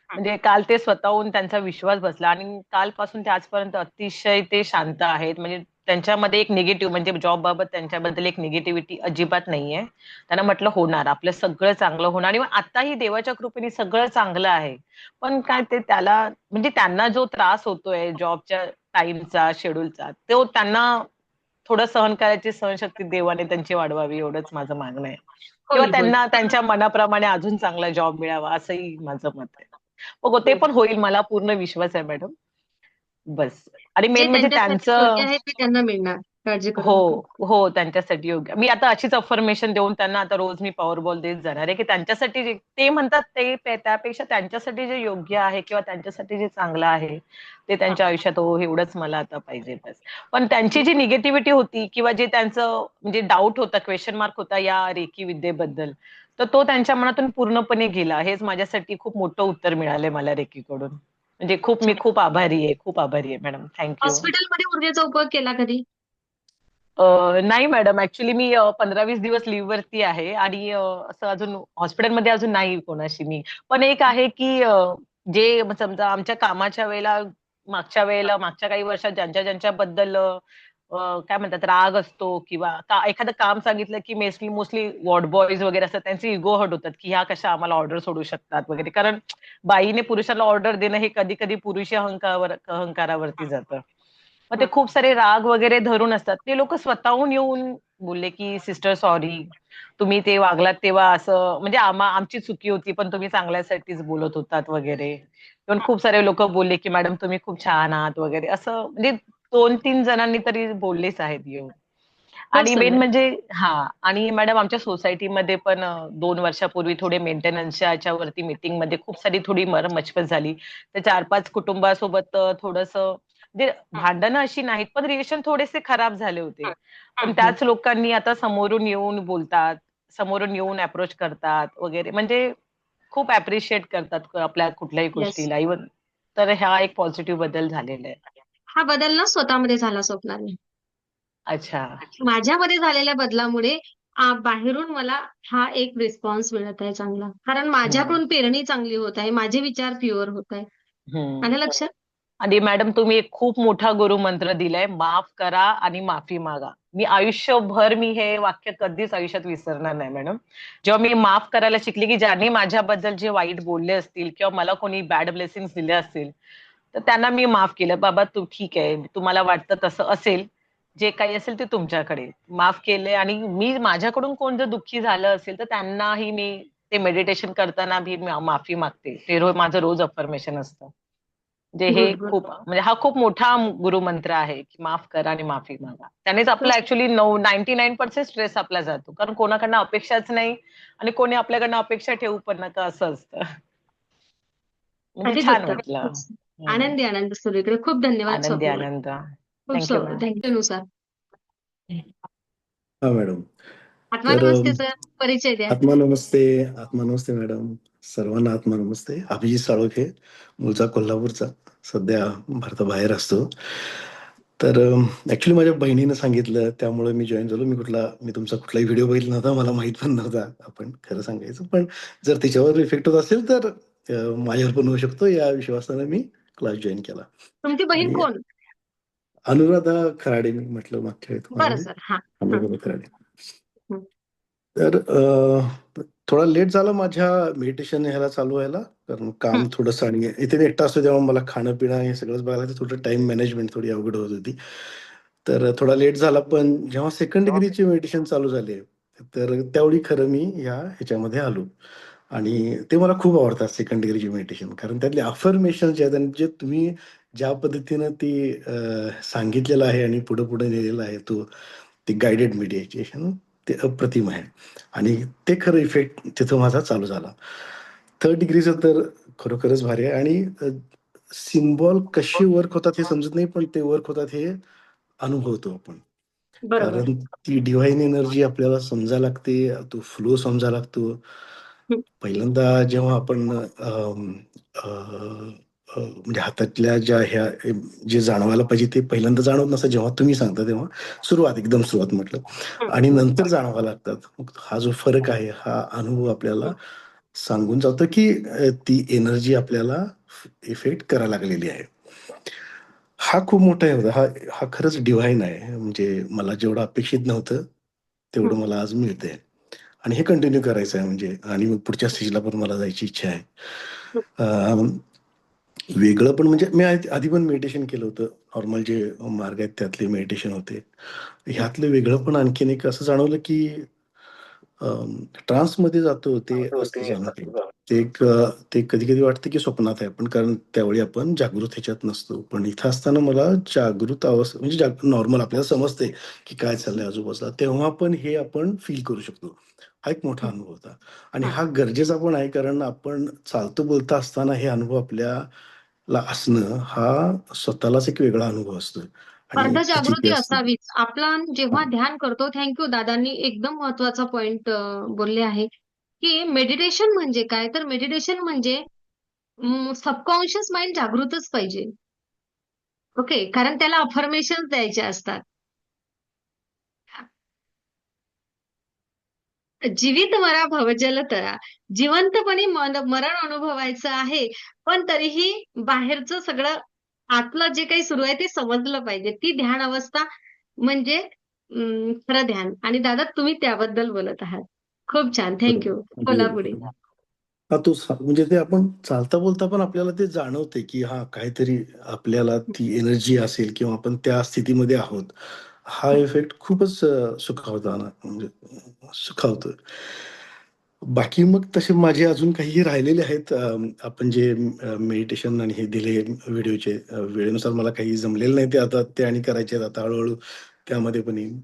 म्हणजे काल ते स्वतःहून त्यांचा विश्वास बसला. आणि कालपासून ते आजपर्यंत अतिशय ते शांत आहेत. म्हणजे त्यांच्यामध्ये एक निगेटिव्ह म्हणजे जॉब बाबत त्यांच्याबद्दल एक निगेटिव्हिटी अजिबात नाहीये. त्यांना म्हटलं होणार, आपलं सगळं चांगलं होणार. आणि मग आताही देवाच्या कृपेने सगळं चांगलं आहे. पण काय ते त्याला म्हणजे त्यांना जो त्रास होतोय जॉबच्या टाईमचा, शेड्यूलचा, तो त्यांना थोडं सहन करायची सहनशक्ती देवाने त्यांची वाढवावी एवढंच माझं मागणं आहे. किंवा होईल, होईल. त्यांना त्यांच्या मनाप्रमाणे अजून चांगला जॉब मिळावा असंही माझं मत आहे. हो, ते हं. पण होईल मला पूर्ण विश्वास आहे मॅडम. बस. आणि जे मेन म्हणजे त्यांच्यासाठी योग्य त्यांचं आहे ते त्यांना मिळणार. काळजी करू हो, नका. हो. त्यांच्यासाठी योग्य. मी आता अशीच अफर्मेशन देऊन त्यांना आता रोज मी पॉवर बॉल देत जाणार आहे, की त्यांच्यासाठी जे ते म्हणतात त्यापेक्षा त्यांच्यासाठी जे योग्य आहे किंवा त्यांच्यासाठी जे चांगलं आहे, ते त्यांच्या आयुष्यात हो, एवढंच मला आता पाहिजे बस. पण त्यांची जी निगेटिव्हिटी होती किंवा जे त्यांचं म्हणजे डाऊट होता, क्वेशन मार्क होता या रेकी विद्येबद्दल, तर तो त्यांच्या मनातून पूर्णपणे गेला. हेच माझ्यासाठी खूप मोठं उत्तर मिळालंय मला रेकीकडून. म्हणजे खूप मी छान. खूप आभारी आहे. खूप आभारी आहे मॅडम. Thank you. हॉस्पिटलमध्ये ऊर्जेचा उपयोग केला कधी? नाही मॅडम ऍक्च्युली मी 15-20 दिवस लिव्हवरती आहे. आणि असं अजून हॉस्पिटलमध्ये अजून नाही कोणाशी मी. पण एक आहे की जे समजा आमच्या कामाच्या वेळेला मागच्या काही वर्षात ज्यांच्याबद्दल काय म्हणतात राग असतो किंवा एखादं काम सांगितलं की मोस्टली वॉर्ड बॉईज वगैरे असतात त्यांचे इगो हर्ट होतात की ह्या कशा आम्हाला ऑर्डर सोडू शकतात वगैरे. कारण बाईने पुरुषाला ऑर्डर देणं हे कधी कधी पुरुषी अहंकारावरती जातं. मग ते खूप सारे राग वगैरे धरून असतात. ते लोक स्वतःहून येऊन बोलले की सिस्टर सॉरी, तुम्ही ते वागलात तेव्हा असं म्हणजे आमची चुकी होती पण तुम्ही चांगल्यासाठीच बोलत होतात वगैरे. पण खूप सारे लोक बोलले की मॅडम तुम्ही खूप छान आहात वगैरे असं म्हणजे 2-3 जणांनी तरी बोललेच आहेत येऊन. खूप आणि मेन सुंदर. म्हणजे आणि मॅडम आमच्या सोसायटीमध्ये पण 2 वर्षापूर्वी थोडे मेंटेनन्सच्या याच्यावरती मीटिंग मध्ये खूप सारी थोडी मचमच झाली. तर 4-5 कुटुंबासोबत थोडंसं म्हणजे भांडणं अशी नाहीत पण रिलेशन थोडेसे खराब झाले होते. पण त्याच लोकांनी आता समोरून येऊन बोलतात, समोरून येऊन अप्रोच करतात वगैरे म्हणजे खूप अप्रिशिएट करतात आपल्या कुठल्याही येस. गोष्टीला इव्हन. तर हा एक पॉझिटिव्ह बदल झालेला आहे. हा बदल ना स्वतःमध्ये झाला स्वप्नाली. अच्छा. माझ्यामध्ये झालेल्या बदलामुळे बाहेरून मला हा एक रिस्पॉन्स मिळत आहे चांगला. कारण हम्म. माझ्याकडून पेरणी चांगली होत आहे, माझे विचार प्युअर होत आहे. हम्म. आलं लक्षात? आणि मॅडम तुम्ही एक खूप मोठा गुरुमंत्र दिलाय, माफ करा आणि माफी मागा. मी आयुष्यभर हे वाक्य कधीच आयुष्यात विसरणार नाही मॅडम. जेव्हा मी माफ करायला शिकली की ज्यांनी माझ्याबद्दल जे वाईट बोलले असतील किंवा मला कोणी बॅड ब्लेसिंग्स दिले असतील तर त्यांना मी माफ केलं. बाबा तू ठीक आहे, तुम्हाला वाटतं तसं असेल, जे काही असेल ते तुमच्याकडे माफ केले. आणि मी माझ्याकडून कोण जर दुःखी झालं असेल तर त्यांनाही मी ते मेडिटेशन करताना भी माफी मागते. ते माझं रोज अफर्मेशन असतं. म्हणजे हे गुड गुड. खूप म्हणजे हा खूप मोठा गुरुमंत्र आहे की माफ करा आणि माफी मागा. त्यानेच आपला ऍक्च्युली 99% स्ट्रेस आपला जातो. कारण कोणाकडनं अपेक्षाच नाही आणि कोणी आपल्याकडनं अपेक्षा ठेवू पण नका असं असतं. म्हणजे अगदी छान उत्तम. वाटलं. हम्म. आनंदी आनंद सगळीकडे. खूप धन्यवाद आनंदी स्वप्नाली. आनंद. खूप थँक्यू मॅम. नुसार. हा मॅडम. आत्मा तर नमस्ते सर, परिचय द्या. आत्मा नमस्ते. आत्मा नमस्ते मॅडम. सर्वांना आत्मा नमस्ते. अभिजित साळोखे, मूळचा कोल्हापूरचा, सध्या भारताबाहेर असतो. तर ऍक्च्युली माझ्या बहिणीनं सांगितलं त्यामुळे मी जॉईन झालो. मी तुमचा कुठलाही व्हिडिओ बघितला नव्हता, मला माहित पण नव्हता. आपण खरं सांगायचं पण जर तिच्यावर इफेक्ट होत असेल तर माझ्यावर पण होऊ शकतो या विश्वासानं मी क्लास जॉईन केला. तुमची बहीण आणि कोण? अनुराधा खराडे मी म्हटलं मागच्या वेळी बरं तुम्हाला. सर. हा. अनुराधा खराडे. हं. तर थोडा लेट झाला माझ्या मेडिटेशन ह्याला चालू व्हायला, कारण काम थोडंसं आणि इथे मी एकटा असतो तेव्हा मला खाणं पिणं हे सगळंच बघायला लागतं. थोडं टाइम मॅनेजमेंट थोडी अवघड होत होती. तर थोडा लेट झाला पण जेव्हा सेकंड डिग्रीचे मेडिटेशन चालू झाले तर त्यावेळी खरं मी ह्याच्यामध्ये आलो. आणि ते मला खूप आवडतात सेकंड डिग्रीचे मेडिटेशन, कारण त्यातले अफर्मेशन जे आहेत आणि जे तुम्ही ज्या पद्धतीनं ती सांगितलेलं आहे आणि पुढे पुढे नेलेलं आहे ते गायडेड मेडिटेशन ते अप्रतिम आहे. आणि ते खरं इफेक्ट तिथं माझा चालू झाला. थर्ड डिग्रीचं तर खरोखरच भारी आहे. आणि सिम्बॉल कसे वर्क होतात हे समजत नाही, पण ते वर्क होतात हे अनुभवतो आपण. बरोबर. कारण ती डिव्हाइन एनर्जी आपल्याला समजायला लागते, तो फ्लो समजायला लागतो. हं. पहिल्यांदा जेव्हा आपण म्हणजे हातातल्या जे जाणवायला पाहिजे ते पहिल्यांदा जाणवत नसतं, जेव्हा तुम्ही सांगता तेव्हा एकदम सुरुवात म्हटलं, आणि नंतर जाणवायला लागतात. मग हा जो फरक आहे हा अनुभव आपल्याला सांगून जातो की ती एनर्जी आपल्याला इफेक्ट करायला लागलेली आहे. हा खूप मोठा आहे. हा खरंच डिव्हाइन आहे. म्हणजे मला जेवढं अपेक्षित नव्हतं तेवढं मला आज मिळतंय. आणि हे कंटिन्यू करायचं आहे म्हणजे, आणि मग पुढच्या स्टेजला पण मला जायची इच्छा आहे. अं, वेगळं पण म्हणजे मी आधी पण मेडिटेशन केलं होतं. नॉर्मल जे मार्ग आहेत त्यातले मेडिटेशन होते. ह्यातलं वेगळं पण आणखीन एक असं जाणवलं की ट्रान्समध्ये जातो ते असं जाणवतं. ते कधी-कधी वाटतं की स्वप्नात आहे आपण, कारण त्यावेळी आपण जागृत ह्याच्यात नसतो. पण इथं असताना मला जागृत अवस्था म्हणजे नॉर्मल आपल्याला समजते की काय चाललंय आजूबाजूला, तेव्हा पण हे आपण फील करू शकतो. हा एक मोठा अनुभव होता. आणि हा गरजेचा पण आहे, कारण आपण चालतो बोलता असताना हे अनुभव आपल्याला असणं हा स्वतःलाच एक वेगळा अनुभव असतो. आणि त्याची अर्धजागृती असावीच. आपण जेव्हा ध्यान करतो, थँक दादांनी एकदम महत्वाचा पॉइंट बोलले आहे, की मेडिटेशन म्हणजे काय? तर मेडिटेशन म्हणजे सबकॉन्शियस माइंड जागृतच पाहिजे. ओके. कारण त्याला अफर्मेशन द्यायचे असतात. जीवित मरा भवजल तरा. जिवंतपणी मरण अनुभवायचं आहे, पण तरीही बाहेरचं सगळं आतलं जे काही सुरू आहे ते समजलं पाहिजे. ती ध्यान अवस्था म्हणजे खरं ध्यान. आणि दादा तुम्ही त्याबद्दल बोलत आहात. खूप छान. थँक्यू. बोला पुढे. म्हणजे हा म्हणजे ते आपण चालता बोलता पण आपल्याला ते जाणवते की हा काहीतरी आपल्याला ती एनर्जी असेल किंवा आपण त्या स्थितीमध्ये आहोत. हा इफेक्ट खूपच सुखावताना म्हणजे सुखावतोय. बाकी मग तसे माझे अजून काही राहिलेले आहेत. आपण जे मेडिटेशन आणि हे दिले व्हिडिओचे, वेळेनुसार मला काही जमलेलं नाही ते आता ते आणि करायचे आहेत आता हळूहळू त्यामध्ये पण येईन.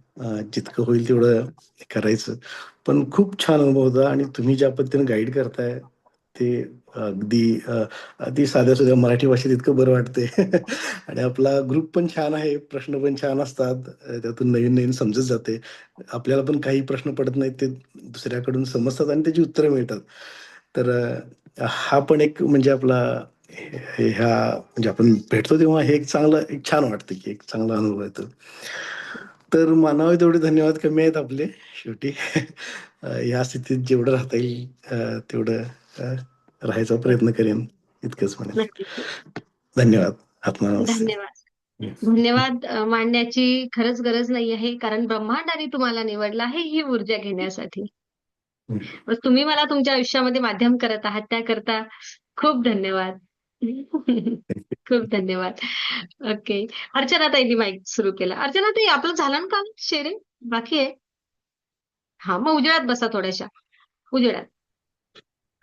जितकं होईल तेवढं करायचं. पण खूप छान अनुभव होता आणि तुम्ही ज्या पद्धतीने गाईड करताय ते अगदी अगदी साध्या-सुध्या मराठी भाषेत इतकं बरं वाटतंय. आणि आपला ग्रुप पण छान आहे, प्रश्न पण छान असतात. त्यातून नवीन-नवीन समजत जाते. आपल्याला पण काही प्रश्न पडत नाहीत ते दुसऱ्याकडून समजतात आणि त्याची उत्तरं मिळतात. तर हा पण एक म्हणजे आपला ह्या म्हणजे आपण भेटतो तेव्हा हे एक चांगलं एक छान वाटतं, की एक चांगला अनुभव येतो. तर मानावे तेवढे धन्यवाद कमी आहेत आपले शेवटी. या स्थितीत जेवढं राहता येईल तेवढं राहायचा प्रयत्न करेन इतकंच म्हणेन. नक्कीच. धन्यवाद. आत्मा नमस्ते. धन्यवाद. धन्यवाद मांडण्याची खरंच गरज नाही आहे, कारण ब्रह्मांडाने तुम्हाला निवडलं आहे ही ऊर्जा घेण्यासाठी. बस तुम्ही मला तुमच्या आयुष्यामध्ये माध्यम करत आहात त्याकरता खूप धन्यवाद. खूप धन्यवाद. ओके. अर्चना ताईंनी माईक सुरू केला. अर्चना ताई आपलं झालं ना काम शेअरिंग? बाकी आहे? हा मग उजेडात बसा थोड्याशा. उजेडात.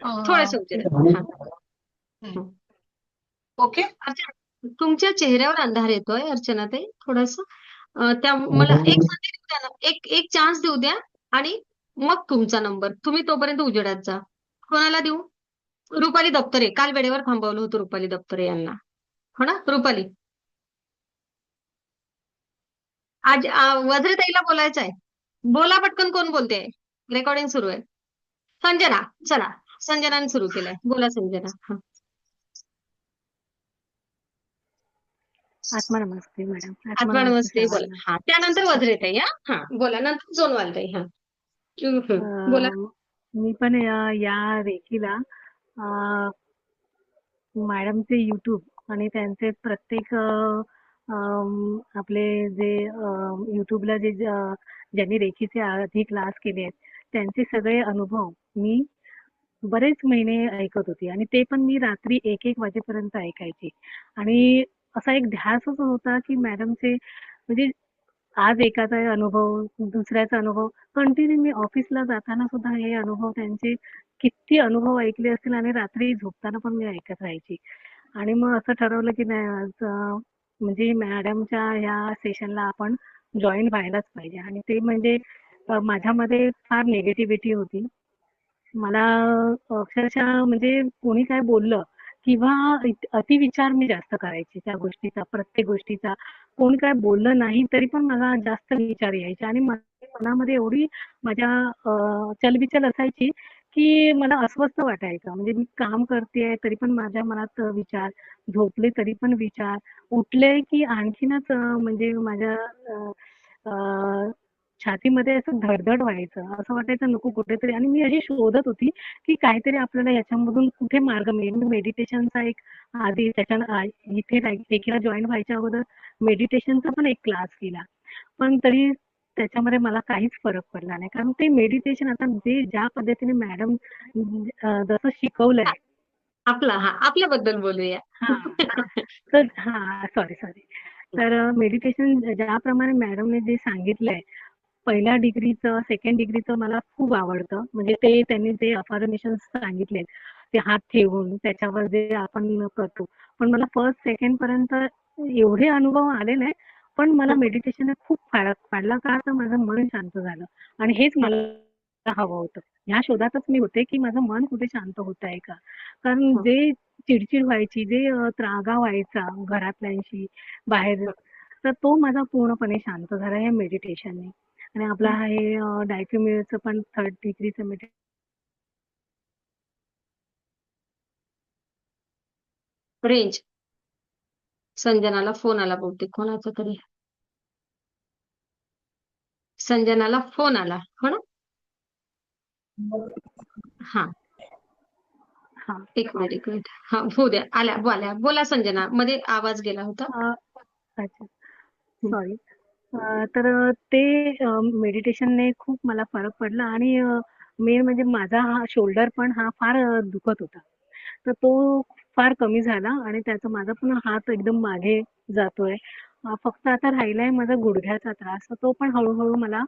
थोड्याशा उजेडात. हा. ओके. अर्चना तुमच्या चेहऱ्यावर अंधार येतोय अर्चना ताई थोडासा. त्या मला एक संधी देऊ द्या ना. एक चान्स देऊ द्या आणि मग तुमचा नंबर. तुम्ही तोपर्यंत उजेडात जा. कोणाला देऊ? रुपाली दप्तरे. काल वेळेवर थांबवलं होतं रुपाली दप्तरे यांना. हो ना रुपाली? आज वझरे ताईला बोलायचं आहे. बोला पटकन कोण बोलते? रेकॉर्डिंग सुरू आहे. संजना. चला. संजनाने सुरू केलंय. बोला संजना. हा. आत्मा नमस्ते मॅडम. आत्मा नमस्ते बोला. सर्वांना. हा त्यानंतर वझरे ताई. हा बोला. नंतर जोनवाल ताई. हा बोला. मी पण या रेकीला मॅडमचे YouTube आणि त्यांचे प्रत्येक आपले जे YouTubeला जे ज्यांनी रेकीचे आधी क्लास केले आहेत त्यांचे सगळे अनुभव मी बरेच महिने ऐकत होते आणि ते पण मी रात्री 1-1 वाजेपर्यंत ऐकायचे. आणि असा एक ध्यासच होता की मॅडमचे म्हणजे आज एकाचा अनुभव, दुसऱ्याचा अनुभव, कंटिन्यू मी ऑफिसला जाताना सुद्धा हे अनुभव त्यांचे किती अनुभव ऐकले असतील आणि रात्री झोपताना पण मी ऐकत राहायची. आणि मग असं ठरवलं की नाही आज म्हणजे मॅडमच्या ह्या सेशनला आपण जॉईन व्हायलाच पाहिजे. आणि ते म्हणजे माझ्यामध्ये फार निगेटिव्हिटी होती. मला अक्षरशः म्हणजे कोणी काय बोललं किंवा अतिविचार मी जास्त करायचे त्या गोष्टीचा, प्रत्येक गोष्टीचा. कोणी काय बोललं नाही तरी पण मला जास्त विचार यायचे आणि मनामध्ये एवढी माझ्या चलबिचल असायची की मला अस्वस्थ वाटायचं. म्हणजे मी काम करतेय तरी पण माझ्या मनात विचार, झोपले तरी पण विचार, उठले की आणखीनच म्हणजे माझ्या छातीमध्ये असं धडधड व्हायचं. असं वाटायचं नको कुठेतरी. आणि मी अशी शोधत होती की काहीतरी आपल्याला याच्यामधून कुठे मार्ग मिळेल. मी मेडिटेशनचा एक आधी इथे रेकीला जॉईन व्हायच्या अगोदर मेडिटेशनचा पण एक क्लास केला. पण तरी त्याच्यामध्ये मला काहीच फरक पडला नाही. कारण ते मेडिटेशन आता ज्या पद्धतीने मॅडम जसं शिकवलंय. आपल्याबद्दल बोलूया. तर सॉरी. तर मेडिटेशन ज्याप्रमाणे मॅडमने जे सांगितलंय पहिल्या डिग्रीचं, सेकंड डिग्रीचं मला खूप आवडतं. म्हणजे त्यांनी जे अफर्मेशन्स सांगितले ते हात ठेवून त्याच्यावर जे आपण करतो. पण मला फर्स्ट, सेकंड पर्यंत एवढे अनुभव आले नाही. पण मला मेडिटेशन खूप फरक पडला का तर माझं मन शांत झालं. आणि हेच मला हवं होतं. ह्या शोधातच मी होते की माझं मन कुठे शांत होत आहे का. कारण जे चिडचिड व्हायची, जे त्रागा व्हायचा घरातल्यांशी बाहेर, तर तो माझा पूर्णपणे शांत झाला या मेडिटेशनने. आणि आपला हे डायक्युमिळचं पण 3rd डिग्रीचं मेडिटेशन. रेंज. संजनाला फोन आला बहुतेक कोणाचा तरी. संजनाला फोन आला हो ना. हा एक मिनिट. हा होऊ द्या. बोला संजना. मध्ये आवाज गेला होता. अच्छा सॉरी. तर ते मेडिटेशनने खूप मला फरक पडला आणि मेन म्हणजे माझा हा शोल्डर पण हा फार दुखत होता. तर तो फार कमी झाला आणि त्याचा माझा पण हात एकदम मागे जातोय. फक्त आता राहिलाय माझा गुडघ्याचा त्रास. तर तो पण हळूहळू मला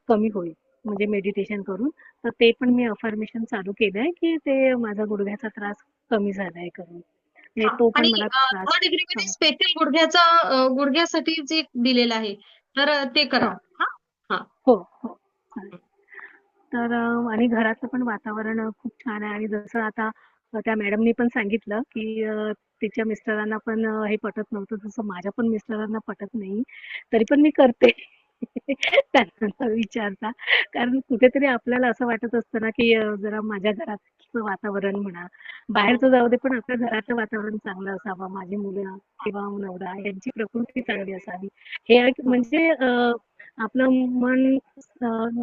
कमी होईल म्हणजे मेडिटेशन करून. तर ते पण मी अफर्मेशन चालू केलंय की ते माझा गुडघ्याचा त्रास कमी झालाय करून. म्हणजे हा. तो पण आणि मला त्रास थर्ड डिग्रीमध्ये स्पेशल गुडघ्यासाठी जे दिलेलं आहे तर ते करा. हो, हा हा. हो, हो. चालेल. तर आणि घराचं पण वातावरण खूप छान आहे आणि जसं आता त्या मॅडमनी पण सांगितलं की तिच्या मिस्टरांना पण हे पटत नव्हतं जसं माझ्या पण मिस्टरांना पटत नाही. तरी पण मी करते. त्यांना न विचारता. कारण कुठेतरी आपल्याला असं वाटत असतं ना की जरा माझ्या घराचं वातावरण म्हणा, बाहेरचं जाऊ दे पण आपल्या घराचं वातावरण चांगलं असावं. माझी मुलं किंवा नवरा यांची प्रकृती चांगली असावी. हे एक म्हणजे आपलं मन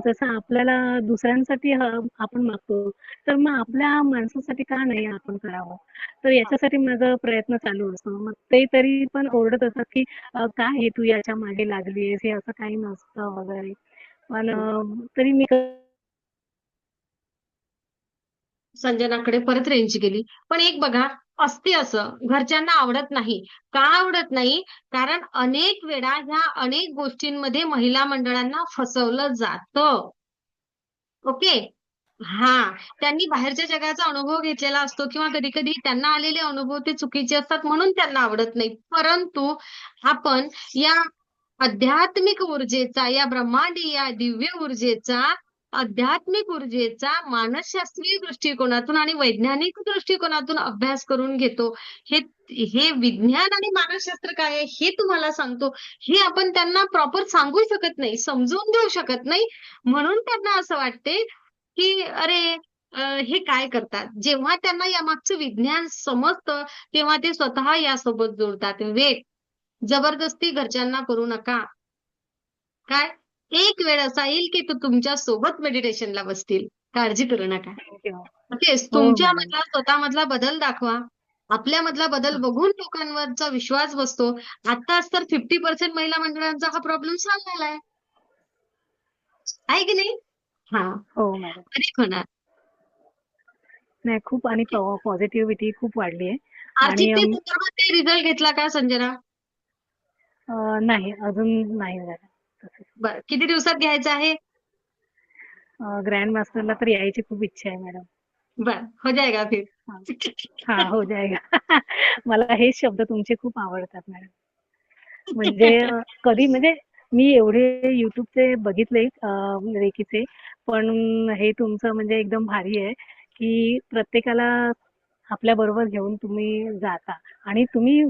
जसं आपल्याला दुसऱ्यांसाठी आपण मागतो, तर मग आपल्या माणसासाठी का नाही आपण करावं? तर याच्यासाठी माझा प्रयत्न चालू असतो. मग ते तरी पण ओरडत असतात, की "काय हे तू याच्या मागे लागलीयेस? हे असं काही नसतं" वगैरे. पण तरी मी संजनाकडे परत रेंज गेली. पण एक बघा, असते असं घरच्यांना आवडत नाही. का आवडत नाही? कारण अनेक वेळा ह्या अनेक गोष्टींमध्ये महिला मंडळांना फसवलं जातं. ओके. हां. त्यांनी बाहेरच्या जगाचा अनुभव घेतलेला असतो किंवा कधी-कधी त्यांना आलेले अनुभव ते चुकीचे असतात म्हणून त्यांना आवडत नाही. परंतु आपण या आध्यात्मिक ऊर्जेचा, या ब्रह्मांडीय दिव्य ऊर्जेचा, आध्यात्मिक ऊर्जेचा मानसशास्त्रीय दृष्टिकोनातून आणि वैज्ञानिक दृष्टिकोनातून अभ्यास करून घेतो. हे हे विज्ञान आणि मानसशास्त्र काय आहे हे तुम्हाला सांगतो. हे आपण त्यांना प्रॉपर सांगू शकत नाही, समजून देऊ शकत नाही. म्हणून त्यांना असं वाटते, की अरे हे काय करतात? जेव्हा त्यांना यामागचं विज्ञान समजतं, तेव्हा ते स्वतः यासोबत जुळतात. वेट, जबरदस्ती घरच्यांना करू नका. काय? एक वेळ असा येईल, की ते तुमच्या सोबत मेडिटेशनला बसतील. काळजी करू नका. Thank you. तेच हो मॅडम. तुमच्यामधला स्वतःमधला बदल दाखवा. आपल्यामधला बदल बघून लोकांवरचा विश्वास बसतो. आत्ताच तर 50% महिला मंडळांचा हा प्रॉब्लेम सॉल्व्ह झालाय. आहे की नाही? हां. हो मॅडम. कधी होणार? नाही खूप आणि पॉझिटिव्हिटी खूप वाढली आहे. आणि आर्थिकते संदर्भात काही रिझल्ट घेतला का संजना? नाही अजून नाही झालं तसं. बरं. किती दिवसात घ्यायचं आहे? ग्रँड मास्टरला तर यायची खूप इच्छा आहे मॅडम. बरं. हो जाएगा फिर. हां. हां, हो जाएगा. मला हेच शब्द तुमचे खूप आवडतात मॅडम. म्हणजे कधी म्हणजे मी एवढे YouTubeचे बघितले रेकीचे, पण हे तुमचं म्हणजे एकदम भारी आहे, की प्रत्येकाला आपल्याबरोबर घेऊन तुम्ही जाता आणि तुम्ही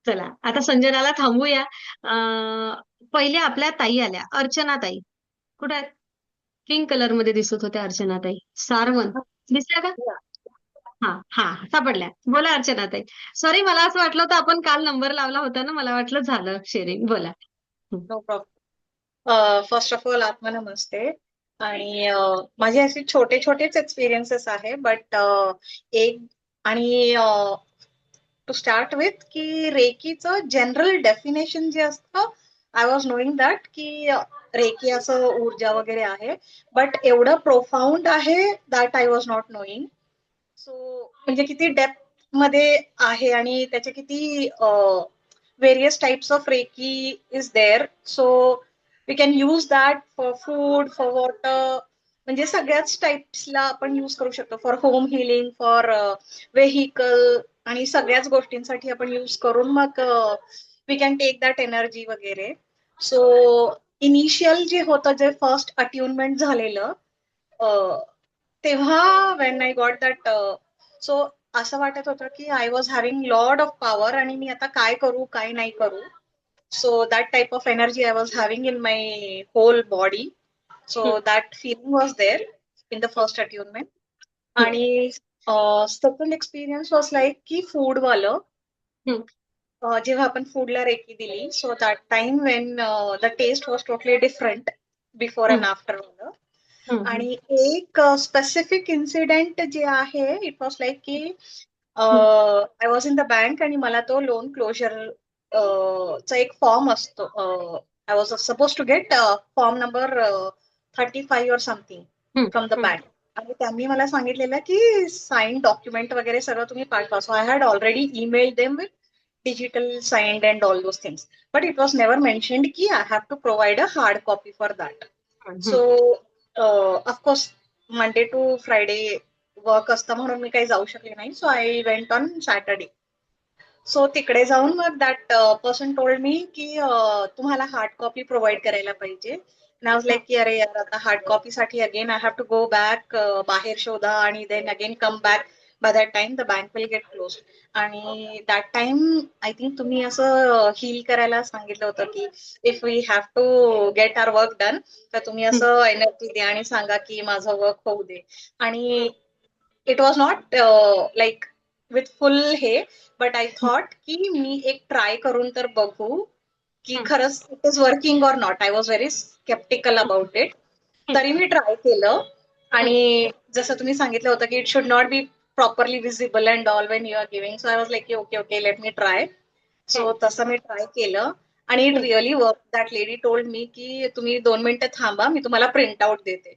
चला, आता संजनाला थांबवूया. पहिले आपल्या ताई आल्या, अर्चना ताई. कुठे आहेत? पिंक कलर मध्ये दिसत होत्या अर्चना ताई. सारवण. दिसल्या का? हां, हां. सापडल्या. बोला अर्चना ताई. सॉरी मला असं वाटलं होतं आपण काल नंबर लावला होता ना, मला वाटलं झालं शेअरिंग. बोला. हं. नो फर्स्ट ऑफ ऑल आत्मा नमस्ते. आणि माझे असे छोटे छोटेच एक्सपिरियन्सेस आहे बट एक आणि टू स्टार्ट विथ की रेकीचं जनरल डेफिनेशन जे असतं आय वॉज नोईंग दॅट की रेकी असं ऊर्जा वगैरे आहे बट एवढं प्रोफाऊंड आहे that I was not knowing. So म्हणजे किती डेप्थ मध्ये आहे आणि त्याच्या किती various types of reiki is there, so we can use that for food, for water, म्हणजे सगळ्याच टाइप्सला आपण यूज करू शकतो for home healing, for vehicle आणि सगळ्याच गोष्टींसाठी आपण यूज करून मग we can take that energy वगैरे. सो इनिशियल जे होतं जे फर्स्ट अट्युनमेंट झालेलं तेव्हा when I got that so असं वाटत होतं की I was having lot of power आणि मी आता काय करू काय नाही करू. So that type of energy I was having in my whole body. So that feeling was there in the first attunement. आणि सेकंड एक्सपिरियन्स वॉज लाईक की फूड वालं. जेव्हा आपण फूडला रेकी दिली so that time when the taste was totally different before and after वालं. आणि एक स्पेसिफिक इन्सिडेंट जे आहे इट वॉज लाईक की I was in the bank आणि मला तो लोन क्लोजर चा एक फॉर्म असतो. I was suppose to get form number 35 और समथिंग फ्रॉम द बँक. आणि त्यांनी मला सांगितलेलं की साइन डॉक्युमेंट वगैरे सगळं तुम्ही पाठवा. So I had already email them with digital signed and all those things, but it was never mentioned ki I have to provide a hard copy for that. So of course Monday to Friday work असतं म्हणून मी काही जाऊ शकले नाही. So I went on Saturday. So तिकडे जाऊन मग that person told me की तुम्हाला हार्ड कॉपी प्रोव्हाइड करायला पाहिजे. आय वॉज लाईक की अरे यार आता हार्ड कॉपी साठी again I have to go back, बाहेर शोधा आणि then again come back. By that time the bank will get close. आणि दॅट टाइम आय थिंक तुम्ही असं हील करायला सांगितलं होतं की if we have to get our work done तर तुम्ही असं एनर्जी द्या आणि सांगा की माझं वर्क होऊ दे. आणि it was not like with फुल हे, बट आय थॉट की मी एक ट्राय करून तर बघू की खरंच it is working or not. I was very sceptical about it. तरी मी ट्राय केलं. आणि जसं तुम्ही सांगितलं होतं की it should not be properly visible and all when you are giving. So I was like okay okay let me try. So तसं मी ट्राय केलं आणि it really work. That lady told me की तुम्ही 2 मिनिटं थांबा, मी तुम्हाला प्रिंट आउट देते.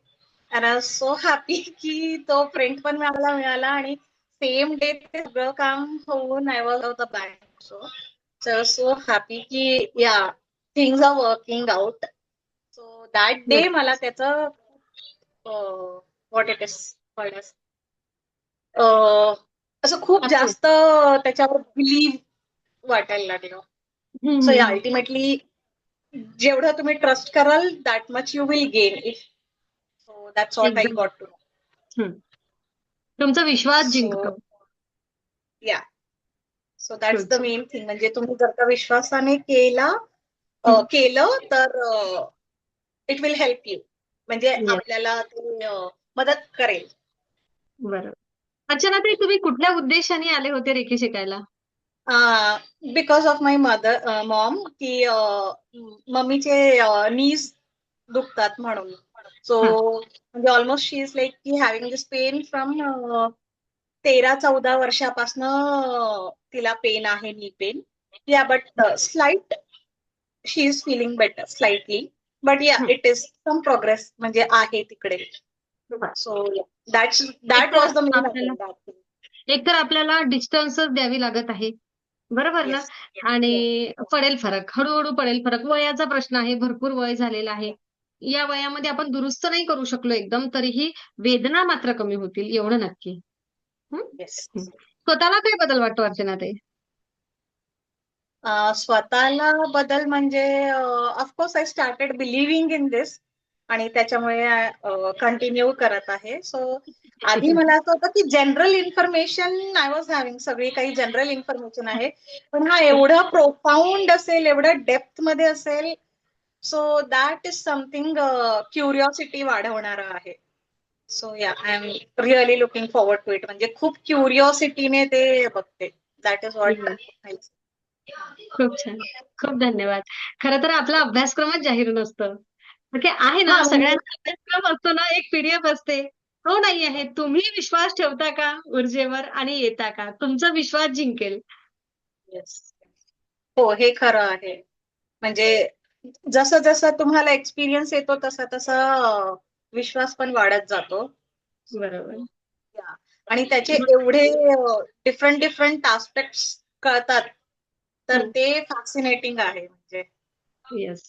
And I was so happy की तो प्रिंट पण मिळाला आणि सेम डे ते सगळं काम होऊन I was out the bank. So I was so happy की या things are working out. So that day मला त्याचं व्हॉट इट इज कॉल्ड असं खूप जास्त त्याच्यावर बिलीव्ह वाटायला लागलं. सो या अल्टिमेटली जेवढं तुम्ही ट्रस्ट कराल that much you will gain it. So that's what I got to know. तुमचा विश्वास सो जिंकतो. Yeah so that's the main thing. म्हणजे तुम्ही जर का विश्वासाने केलं तर इट विल हेल्प यू. म्हणजे आपल्याला ते मदत करेल. बरोबर. अर्चना ताई, तुम्ही कुठल्या उद्देशाने आले होते रेकी शिकायला? बिकॉज ऑफ माय मॉम की मम्मीचे नीज दुखतात म्हणून. सो म्हणजे ऑलमोस्ट शी इज लाईक की हॅव्हिंग दिस पेन फ्रॉम 13-14 वर्षापासनं तिला पेन आहे, नी पेन. या but slight she is feeling better slightly. But या इट इज सम प्रोग्रेस म्हणजे आहे तिकडे. So that was the main agenda. एक तर आपल्याला डिस्टन्सच द्यावी लागत आहे, बरोबर ना? आणि पडेल फरक, हळूहळू पडेल फरक. वयाचा प्रश्न आहे, भरपूर वय झालेलं आहे. या वयामध्ये आपण दुरुस्त नाही करू शकलो एकदम, तरीही वेदना मात्र कमी होतील एवढं नक्की. स्वतःला काय बदल वाटतो अर्चना ताई? स्वतःला बदल म्हणजे of course I started believing in this आणि त्याच्यामुळे कंटिन्यू करत आहे. सो आधी मला असं होतं की general information I was having, सगळी काही जनरल इन्फॉर्मेशन आहे, पण हा एवढं प्रोफाऊंड असेल, एवढं डेप्थ मध्ये असेल. So that is something curiosity वाढवणारं आहे. सो या I am really looking forward to it. म्हणजे खूप क्युरिओसिटीने ते बघते. That is what I. खूप छान, खूप धन्यवाद. खरं तर आपला अभ्यासक्रमच जाहीर नसतं. ओके, आहे ना, सगळ्यांचा अभ्यासक्रम असतो ना, एक पीडीएफ असते. हो, नाही आहे. तुम्ही विश्वास ठेवता का ऊर्जेवर आणि येता का? तुमचा विश्वास जिंकेल. हो, हे खरं आहे. म्हणजे जसं जसं तुम्हाला एक्सपिरियन्स येतो तसा तसा विश्वास पण वाढत जातो. बरोबर. आणि त्याचे एवढे डिफरंट डिफरंट आस्पेक्ट्स कळतात, तर ते फॅसिनेटिंग आहे. म्हणजे येस.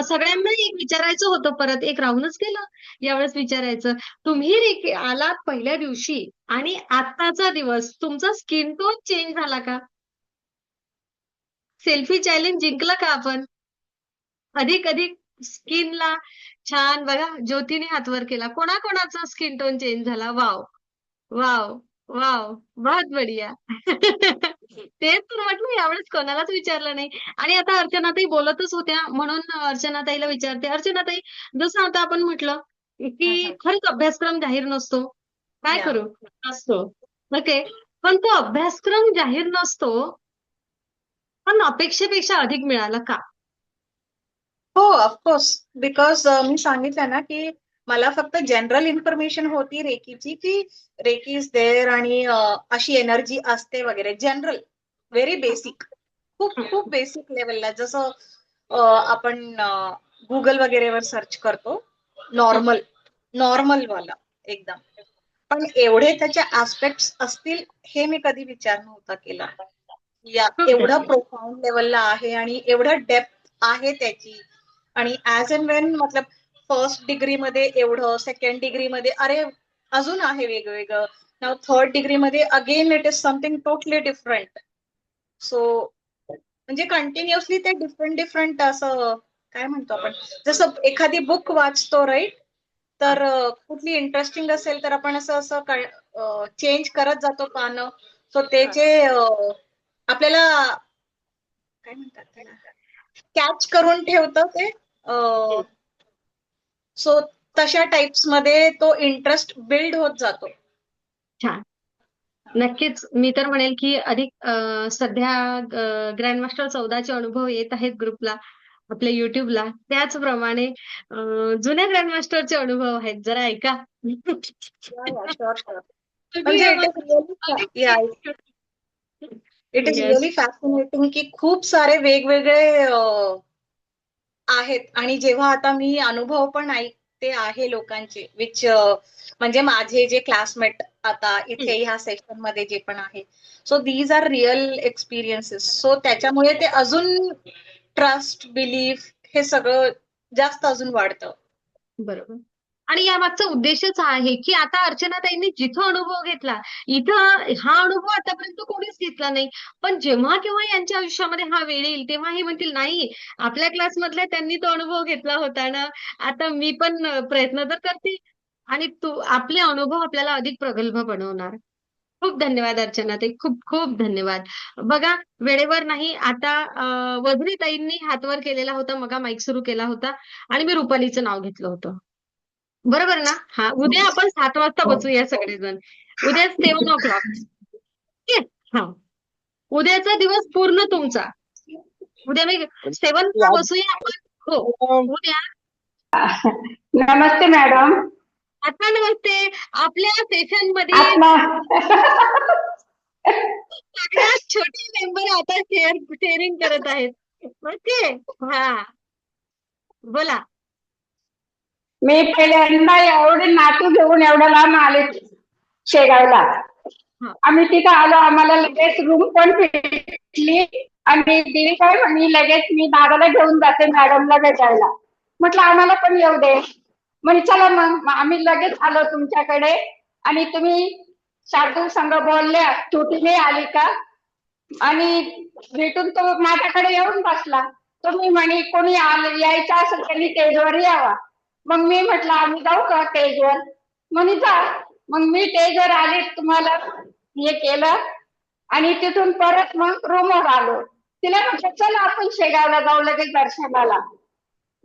सगळ्यांना एक विचारायचं होतं, परत एक राहूनच गेलं. यावेळेस विचारायचं, तुम्ही आलात पहिल्या दिवशी आणि आत्ताचा दिवस, तुमचा स्किन टोन चेंज झाला का? सेल्फी चॅलेंज जिंकलं का आपण? अधिक अधिक स्किनला छान बघा, ज्योतीने हात वर केला. कोणाकोणाचा स्किन टोन चेंज झाला? वाव वाव वाव, बहुत बढिया. तेच तर म्हटलं, यावेळेस कोणालाच विचारलं नाही. आणि आता अर्चनाताई बोलतच होत्या म्हणून अर्चनाताईला विचारते. अर्चनाताई, जसं आता आपण म्हटलं की खरंच अभ्यासक्रम जाहीर नसतो, काय करू? नसतो. ओके, पण तो अभ्यासक्रम जाहीर नसतो, पण अपेक्षेपेक्षा अधिक मिळाला का? हो, ऑफकोर्स. बिकॉज मी सांगितलं ना की मला फक्त जनरल इन्फॉर्मेशन होती रेकीची की रेकी इज देअर आणि अशी एनर्जी असते वगैरे, जनरल, व्हेरी बेसिक, खूप खूप बेसिक लेवलला, जसं आपण गुगल वगैरेवर सर्च करतो, नॉर्मल वाला एकदम. पण एवढे त्याचे आस्पेक्ट्स असतील हे मी कधी विचार नव्हता केला. एवढं प्रोफाउंड लेवलला आहे आणि एवढं डेप्थ आहे त्याची. आणि ऍज अँड वेन मतलब फर्स्ट डिग्री मध्ये एवढं, सेकंड डिग्री मध्ये अरे अजून आहे वेगवेगळं, नाव थर्ड डिग्री मध्ये again it is something totally different. So म्हणजे कंटिन्युअसली ते डिफरंट असं काय म्हणतो आपण, जसं एखादी बुक वाचतो राईट, तर कुठली इंटरेस्टिंग असेल तर आपण असं चेंज करत जातो पानं. सो ते जे आपल्याला काय म्हणतात त्याला, कॅच करून ठेवतं ते. सो तशा टाइप्स मध्ये तो इंटरेस्ट बिल्ड होत जातो. छान. नक्कीच मी तर म्हणेल की अधिक सध्या ग्रँडमास्टर 14चे अनुभव येत आहेत ग्रुपला, आपल्या युट्यूबला. त्याचप्रमाणे जुन्या ग्रँडमास्टरचे अनुभव आहेत, जरा ऐका. Sure. तुम्ही म्हणजे आम्हाला it is Yes. Really fascinating की खूप सारे वेगवेगळे आहेत. आणि जेव्हा आता मी अनुभव पण ऐकते आहे लोकांचे, विच म्हणजे माझे जे क्लासमेट आता इथे ह्या सेशन मध्ये जे पण आहे, so these are real experiences. So त्याच्यामुळे ते अजून ट्रस्ट, बिलीफ हे सगळं जास्त अजून वाढतं. बरोबर. आणि यामागचा उद्देशच आहे की आता अर्चनाताईंनी जिथं अनुभव घेतला, इथं हा अनुभव आतापर्यंत कोणीच घेतला नाही. पण जेव्हा केव्हा यांच्या आयुष्यामध्ये हा वेळ येईल, तेव्हा हे म्हणतील, नाही, आपल्या क्लासमधल्या त्यांनी तो अनुभव घेतला होता ना, आता मी पण प्रयत्न तर करते. आणि आपले अनुभव आपल्याला अधिक प्रगल्भ बनवणार. खूप धन्यवाद अर्चनाताई, खूप खूप धन्यवाद. बघा, वेळेवर नाही, आता वधुरीताईंनी हात वर केलेला होता, मगा माईक सुरू केला होता आणि मी रुपालीचं नाव घेतलं होतं. बरोबर ना? हा, उद्या आपण 7 वाजता बसूया सगळेजण. उद्या 7:00. ठीक आहे? हा. उद्याचा दिवस पूर्ण तुमचा. उद्या मी 7ला बसूया आपण. हो. उद्या नमस्ते मॅडम. आता नमस्ते. आपल्या सेशन मध्ये सगळ्यात छोटे मेंबर आता शेअरिंग करत आहेत. ओके. हा, बोला. मी पहिल्यांदा एवढे नातू घेऊन एवढ्या लांब आले शेगावला. आम्ही तिथं आलो, आम्हाला लगेच रूम पण भेटली आणि दिली काय म्हणे, लगेच मी दादाला घेऊन जाते मॅडमला भेटायला. म्हटलं आम्हाला पण येऊ दे. म्हणजे चला मग आम्ही लगेच आलो तुमच्याकडे. आणि तुम्ही साधू संघ बोलल्या, छोटीने आली का, आणि भेटून तो माझ्याकडे येऊन बसला. तुम्ही म्हणे कोणी यायचं असेल त्यांनी स्टेजवर यावा. मग मी म्हटलं आम्ही जाऊ का स्टेजवर. म्हणे जा. मग मी स्टेजवर आले, तुम्हाला हे केलं आणि तिथून परत मग रूमवर आलो. तिला म्हटलं चला आपण शेगावला जाऊ लगेच दर्शनाला.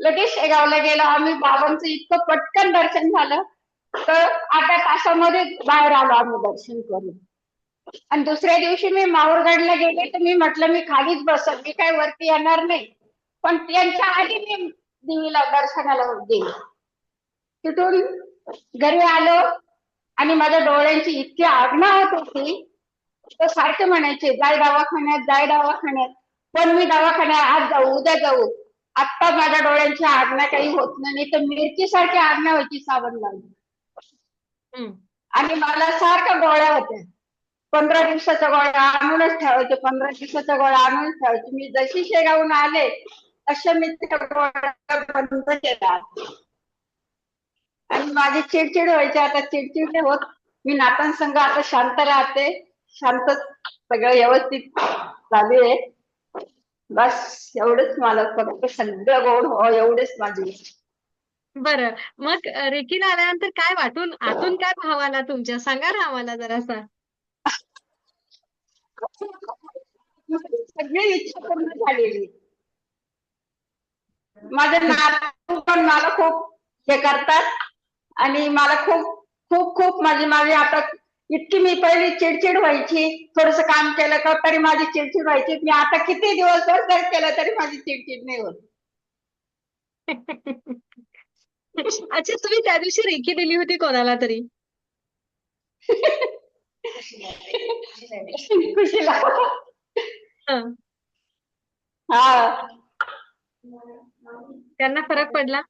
लगेच शेगावला गेलो आम्ही. बाबांचं इतकं पटकन दर्शन झालं तर 8 तासामध्ये बाहेर आलो आम्ही दर्शन करून. आणि दुसऱ्या दिवशी मी माहूरगडला गेले तर मी म्हटलं मी खालीच बसल, मी काय वरती येणार नाही. पण त्यांच्या आधी मी देवीला दर्शनाला गेले. तिथून घरी आलो आणि माझ्या डोळ्यांची इतकी आज्ञा होत होती तर सारखे म्हणायचे जाय दवाखान्यात, जाय दवाखान्यात. पण मी दवाखान्यात आज जाऊ, उद्या जाऊ. आत्ता माझ्या डोळ्यांची आज्ञा काही होत नाही, तर मिरची सारखी आज्ञा व्हायची साबण लावून. आणि मला सारख्या गोळ्या होत्या. 15 दिवसाच्या गोळ्या आणूनच ठेवायचे, 15 दिवसाच्या गोळ्या आणूनच ठेवायचे. मी जशी शेगावून आले तशा मी त्या गोळ्या बंद केल्या. आणि माझी चिडचिड व्हायची, आता चिडचिड नाही होत. मी नातांसंग आता शांत राहते, शांत, सगळं व्यवस्थित चालू आहे. बस एवढंच मला फक्त, सगळं गोड हो एवढेच माझी. बरं, मग रेकीला आल्यानंतर काय आतून काय भाव आला तुमच्या, सांगा ना आम्हाला जरासा. सगळी इच्छा पूर्ण झालेली. माझे नातू पण मला खूप हे करतात आणि मला खूप खूप खूप माझी आता इतकी, मी पहिली चिडचिड व्हायची, थोडस काम केलं का तरी माझी चिडचिड व्हायची. मी आता किती दिवस जर केलं तरी माझी चिडचिड नाही होत. अच्छा, तुम्ही त्या दिवशी रेकी दिली होती कोणाला तरी? खुशीला. हं. हा. त्यांना फरक पडला?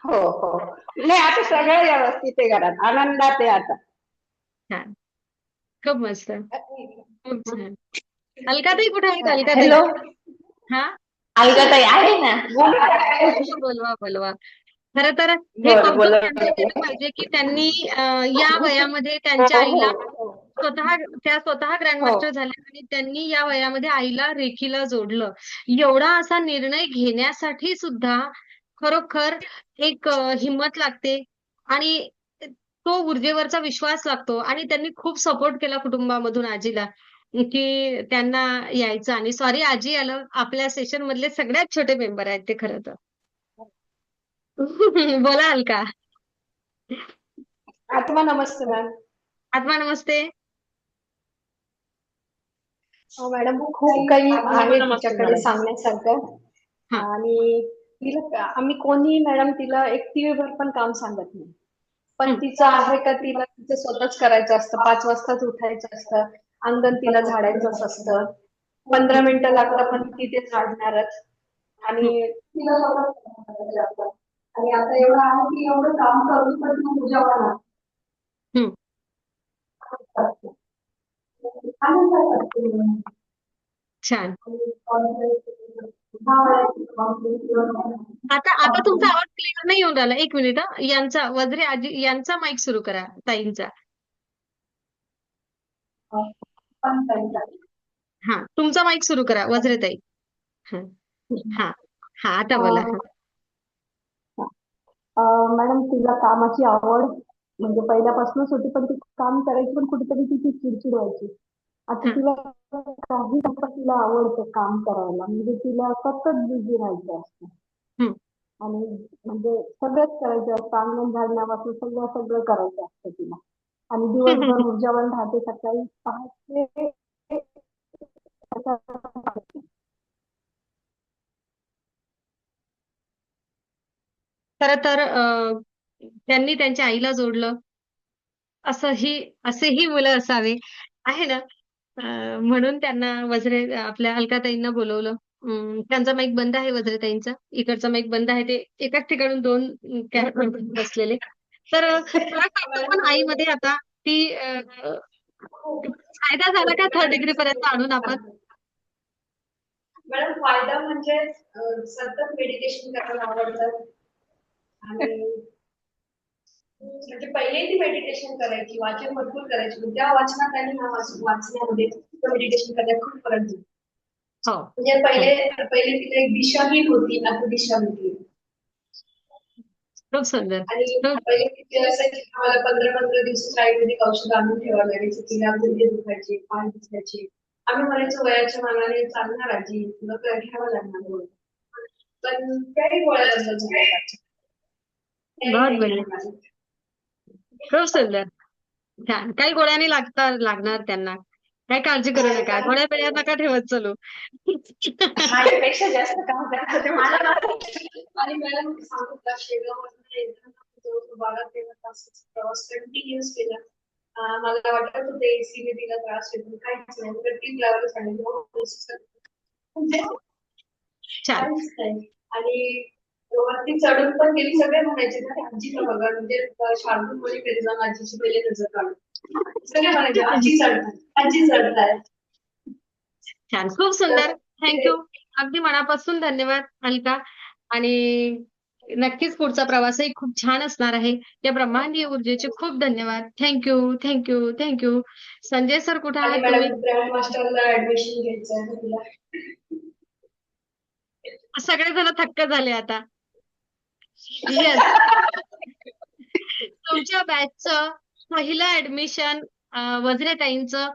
हो हो. नाही आता सगळं व्यवस्थित आहे घरात, आनंदात आहे आता. छान. खूप मस्त. खूप छान. अलकाताई कुठे आहेत? अलकाताई? हॅलो, हा, अलकाताई आहे ना, बोलवा बोलवा. खर तर हे बोल कौतुक बोल. त्यांचं केलं पाहिजे की त्यांनी या वयामध्ये हो त्यांच्या आईला हो त्या स्वतः हो. ग्रँडमास्टर झाल्या आणि त्यांनी या वयामध्ये आईला रेखीला जोडलं. एवढा असा निर्णय घेण्यासाठी सुद्धा खरोखर एक हिंमत लागते आणि तो ऊर्जेवरचा विश्वास लागतो आणि त्यांनी खूप सपोर्ट केला कुटुंबामधून आजीला की त्यांना यायचं. आणि सॉरी आजी आलं, आपल्या सेशन मधले सगळ्यात छोटे मेंबर आहेत ते खरं तर. बोला अलका. आत्मा नमस्ते मॅम. आत्मा नमस्ते. मॅडम खूप काही आहे तिच्याकडे सांगण्यासारखं. हा. आणि तिला आम्ही कोणी मॅडम तिला एक टीव्हीवर पण काम सांगत नाही. पण हं. तिचं आहे का तिला तिचं स्वतःच करायचं असतं, 5 वाजताच उठायचं असतं, अंगण तिला झाडायचंच असतं, 15 मिनिटं लागतं पण ती ते झाडणारच. आणि तिला स्वतःच असतं. आणि आता एवढं आहे की एवढं काम करून पण ती पूजा होणार. हं. छान. आता तुमचा आवाज क्लिअर नाही येऊन राहिला. 1 मिनिट हं. यांचा वज्रे आजी यांचा माईक सुरू करा ताईंचा. हा, तुमचा माईक सुरू करा वज्रे ताई. हा हा हा, आता बोला. मॅडम तिला कामाची आवड म्हणजे पहिल्यापासूनच होती, पण ती काम करायची पण कुठेतरी तिची चिडचिड व्हायची. आता तिला काही तिला आवडतं काम करायला, म्हणजे तिला सतत बिझी राहायचं असतं. हं. आणि म्हणजे सगळंच करायचं असतं, अंगण झाडण्यापासून सगळं सगळं करायचं असतं तिला. आणि दिवसभर ऊर्जावान राहते, सकाळी पहाटे खरं तर त्यांनी त्यांच्या आईला जोडलं. असेही मुलं असावे, आहे ना? म्हणून त्यांना वज्रे आपल्या अलकाताईंना बोलवलं. त्यांचा माईक बंद आहे वज्रेताईंचा. इकडचा माईक बंद आहे. ते एकाच ठिकाणून 2 बसलेले. तर खरं कळतं पण आईमध्ये आता ती फायदा झाला का 3rd डिग्री पर्यंत आणून आपण? मॅडम फायदा म्हणजे सतत मेडिटेशन करायला आवडतं. आणि म्हणजे पहिले ती मेडिटेशन करायची, वाचन भरपूर करायची. त्या वाचनात आणि वाचण्यामध्ये मेडिटेशन करायला खूप फरक आहे. हो. म्हणजे पहिले तिला एक दिशाहीन होती, आता दिशा भेटली. खूप सुंदर. आणि पहिले तिथे असायची मला 15-15 दिवस आयुर्वेदिक औषध आणून ठेवायला लागायची. तिला गुडघे दुखायचे, पाय दुखायचे. आम्ही म्हणायचो वयाच्या मानाने चालणार आजी, तुला काय घ्यावं लागणार गोळ्या. पण त्याही गोळ्या बंद झाल्या. बहुत बढिया. खूप सुंदर. छान. काही गोळ्या लागणार त्यांना. काही काळजी करू नका. गोळ्या बिळ्या नका ठेवत चलू. माझ्यापेक्षा जास्त काम करतात ते मला. आणि मॅडम सांगू का, शेगावमधनं 12-13 तासाचा प्रवास कंटिन्यूअस केला. मला वाटत होते एसीने तिला त्रास होतो, काहीच नाही. प्रत्येक लेवल छान. आणि वरती चढून पण गेली. सगळे म्हणायचे ना आजीला बघा, म्हणजे शार्दूल मध्ये घरी जाऊन आजीची पहिले नजर काढू. सगळे म्हणायचे आजी चढताय, आजी चढताय. छान. खूप सुंदर. थँक्यू. अगदी मनापासून धन्यवाद अलका. आणि नक्कीच पुढचा प्रवासही खूप छान असणार आहे. या ब्रह्मांडीय ऊर्जेचे खूप धन्यवाद. Thank you, thank you, thank you. Sanjay sir कुठे आणि आहात तुम्ही? मॅडम ग्रँड मास्टरला ऍडमिशन घ्यायचं आहे तिला. सगळेजण थक्क झाले आता. येस. तुमच्या बॅचचं पहिलं ऍडमिशन वज्रेताईंचं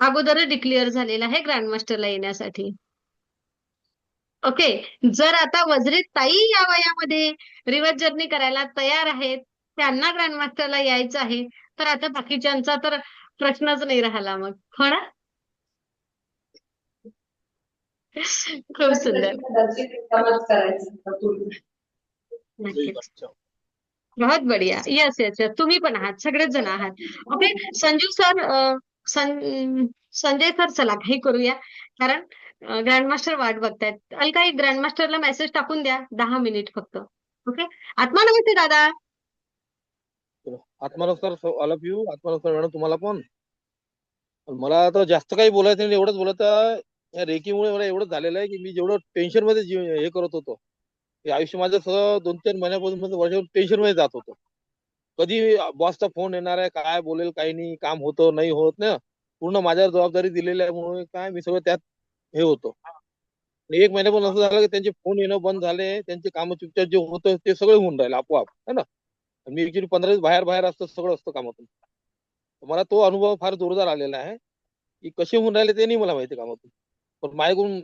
अगोदरच डिक्लेअर झालेलं आहे ग्रँडमास्टरला येण्यासाठी. ओके. जर आता वज्रेताई या वयामध्ये रिव्हर्स जर्नी करायला तयार आहेत, त्यांना ग्रँडमास्टरला यायचं आहे, तर आता बाकीच्यांचा तर प्रश्नच नाही राहिला मग. हो ना? खूप सुंदर. करायचं. नक्कीच. बहुत बढ़िया. Yes yes yes. तुम्ही पण आहात, सगळेच जण आहात. Okay. Sanju sir, Sanjay sir, चला काही करूया, कारण ग्रँडमास्टर वाट बघतायत. अलका, एक ग्रँडमास्टरला मेसेज टाकून द्या, 10 मिनिट फक्त. ओके. आत्मा नमस्ते दादा. आत्मानमस्कार ऑल ऑफ यू. आत्मानमस्कार मॅडम तुम्हाला पण. मला आता जास्त काही बोलायचं नाही, एवढंच बोलायचं. या रेकीमुळे मला एवढंच झालेलं आहे की मी जेवढं टेन्शन मध्ये हे करत होतो, हे आयुष्य माझं सगळं 2-4 महिन्यापासून वर्षावर टेन्शन मध्ये जात होतं. कधी बॉसचा फोन येणार आहे, काय बोलेल काही नाही, काम होतं नाही होत ना, पूर्ण माझ्यावर जबाबदारी दिलेली आहे म्हणून काय मी सगळं त्यात हे होतो. आणि 1 महिन्यापासून असं झालं की त्यांचे फोन येणं बंद झाले, त्यांचे कामं चुपचाप जे होतं ते सगळं होऊन राहिलं आपोआप, है ना. मी ऍक्च्युली 15 दिवस बाहेर असतं, सगळं असतं कामातून. मला तो अनुभव फार जोरदार आलेला आहे की कसे होऊन राहिले ते नाही मला माहिती कामातून. पण माझ्याकडून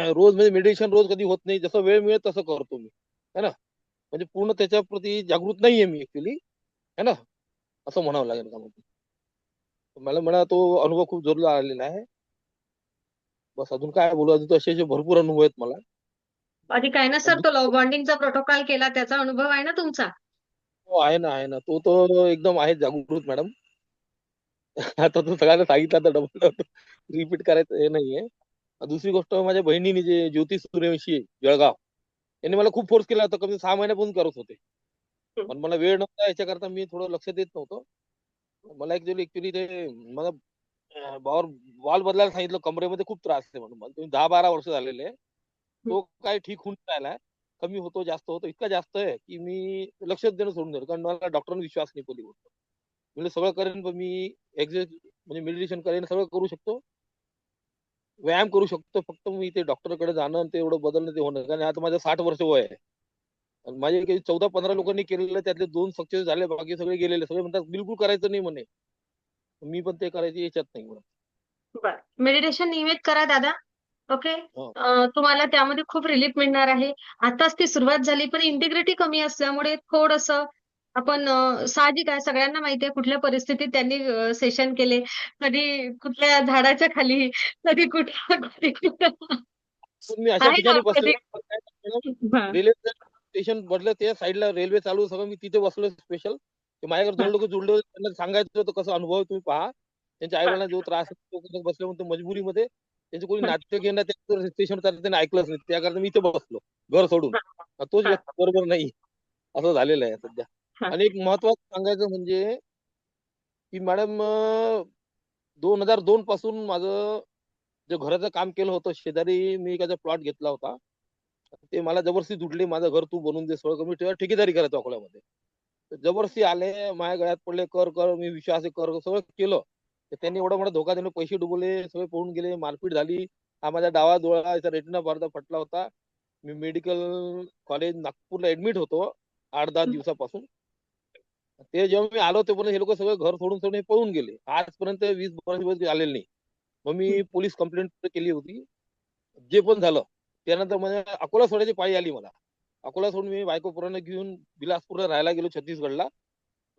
रोज म्हणजे मेडिटेशन रोज कधी होत नाही, जसं वेळ मिळेल तसं करतो मी, है ना. म्हणजे पूर्ण त्याच्या प्रती जागृत नाहीये मी ऍक्च्युली, है ना, असं म्हणावं लागेल कामातून. मला तो अनुभव खूप जोरदार आलेला आहे. बस अजून काय बोलू, अजून असे भरपूर अनुभव आहेत मला. आधी काय ना सर, तो लव्ह बॉन्डिंगचा प्रोटोकॉल केला, त्याचा अनुभव आहे ना तुमचा? हो, आहे ना. तो एकदम आहे जागृत मॅडम. आता तो सगळ्यांना सांगितलं, आता डबल रिपीट करायचं हे नाहीये. दुसरी गोष्ट, माझ्या बहिणीने जे ज्योती सूर्यवंशी जळगाव, यांनी मला खूप फोर्स केला होता, कमी 6 महिन्यापासून करत होते. पण मला वेळ नव्हता, याच्याकरता मी थोडं लक्ष देत नव्हतो. मला ऍक्च्युली ते मला बॉल बदलायला सांगितलं, कमरेमध्ये खूप त्रास आहे म्हणून. मला तुम्ही 10-12 वर्ष झालेले आहे. तो काय ठीक होऊन राहिलाय, कमी होतो जास्त होतो, इतका जास्त आहे की मी लक्षच देणं सोडून दिलं, कारण मला डॉक्टरांना विश्वास नाही पहिली गोष्ट. म्हणजे सगळं करेन, पण मी म्हणजे मेडिटेशन करेन, सगळं करू शकतो, व्यायाम करू शकतो, फक्त मी ते डॉक्टरकडे जाणं आणि ते एवढं बदलणं ते होणं. कारण आता माझं 60 वर्ष वय आहे. आणि माझे काही 14-15 लोकांनी केलेलं, त्यातले 2 सक्सेस झाले, बाकी सगळे गेलेले. सगळे म्हणतात बिलकुल करायचं नाही म्हणे. मी पण ते करायची याच्यात नाही म्हणत. बरं. मेडिटेशन नियमित करा दादा. ओके. हो. तुम्हाला त्यामध्ये खूप रिलीफ मिळणार आहे. आताच ती सुरुवात झाली, पण इंटिग्रिटी कमी असल्यामुळे थोडंसं आपण साहजिक आहे, सगळ्यांना माहिती आहे कुठल्या परिस्थितीत त्यांनी सेशन केले, कधी कुठल्या झाडाच्या खाली, कधी कुठं कधी कुठं. पण मी अशा आहे ना ठिकाणी कधी. बसलेलो, हां. रेल्वे स्टेशन भरलं, त्या साईडला रेल्वे चालू, सगळं मी तिथे बसलो स्पेशल. माझ्याकडे 2 लोक जुळले होते, त्यांना सांगायचं होतं कसं अनुभव आहे, तुम्ही पहा. त्यांच्या आईवडिलांना जो त्रास आहे, तो कसं बसले म्हणतो मजबुरीमध्ये. त्यांचे कोणी नाट्य घेणं त्या स्टेशन त्यांनी ऐकलंच नाही, त्याकरता मी इथे बसलो घर सोडून. तोच व्यक्ती बरोबर नाही, असं झालेलं आहे सध्या. आणि एक महत्वाचं सांगायचं म्हणजे की मॅडम, 2002 पासून माझं जे घराचं काम केलं होतं, शेजारी मी एखादा प्लॉट घेतला होता, ते मला जबरदस्ती जुडले, माझं घर तू बनवून दे सगळं. मी तेव्हा ठेकेदारी करायचो अकोल्यामध्ये. तर जबरदस्ती आले, माझ्या गळ्यात पडले, कर मी विश्वास कर, सगळं केलं. तर त्यांनी एवढा मोठा धोका दिला, पैसे डुबवले, सगळे पळून गेले, मारपीट झाली. हा माझा डावा डोळा, याचा रेटिना अर्धा फटला होता. मी मेडिकल कॉलेज नागपूरला ऍडमिट होतो 8-10 दिवसापासून. ते जेव्हा मी आलो तेव्हा हे लोक सगळं घर सोडून सोडून हे पळून गेले. आजपर्यंत 20-22 दिवस आलेले नाही. मग मी पोलीस कंप्लेंट केली होती. जे पण झालं त्यानंतर म्हणजे अकोला सोडायची पाळी आली मला. अकोला सोडून मी बायको पोरांना घेऊन बिलासपूरला राहायला गेलो, छत्तीसगडला.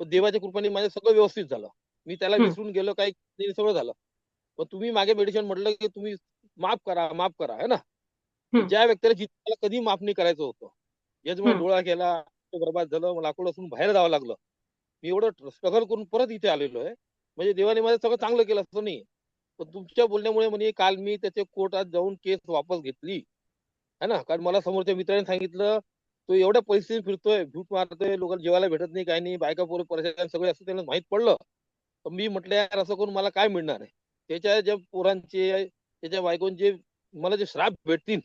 पण देवाच्या कृपेने माझं सगळं व्यवस्थित झालं. मी त्याला विसरून गेलो, काही नाही, सगळं झालं. पण तुम्ही मागे मेडिटेशन म्हटलं की तुम्ही माफ करा है ना. ज्या व्यक्तीला जिथे कधी माफ नाही करायचं होतं, याच्यामुळे डोळा गेला, बरबाद झालं, मला अकोला सोडून बाहेर जावं लागलं. मी एवढं स्ट्रगल करून परत इथे आलेलो आहे. म्हणजे देवाने माझं सगळं चांगलं केलं असं नाही. पण तुमच्या बोलण्यामुळे म्हणजे काल मी त्याच्या कोर्टात जाऊन केस वापस घेतली, है ना. कारण मला समोरच्या मित्राने सांगितलं, तो एवढ्या पैसे फिरतोय, भूक मारतोय, लोकांना जेवायला भेटत नाही, काही नाही, बायका पोरं परेशान सगळे, असं त्यांना माहित पडलं. तर मी म्हटलं यार, असं करून मला काय मिळणार आहे. त्याच्या ज्या पोरांचे, त्याच्या बायकोंचे मला जे श्राप भेटतील,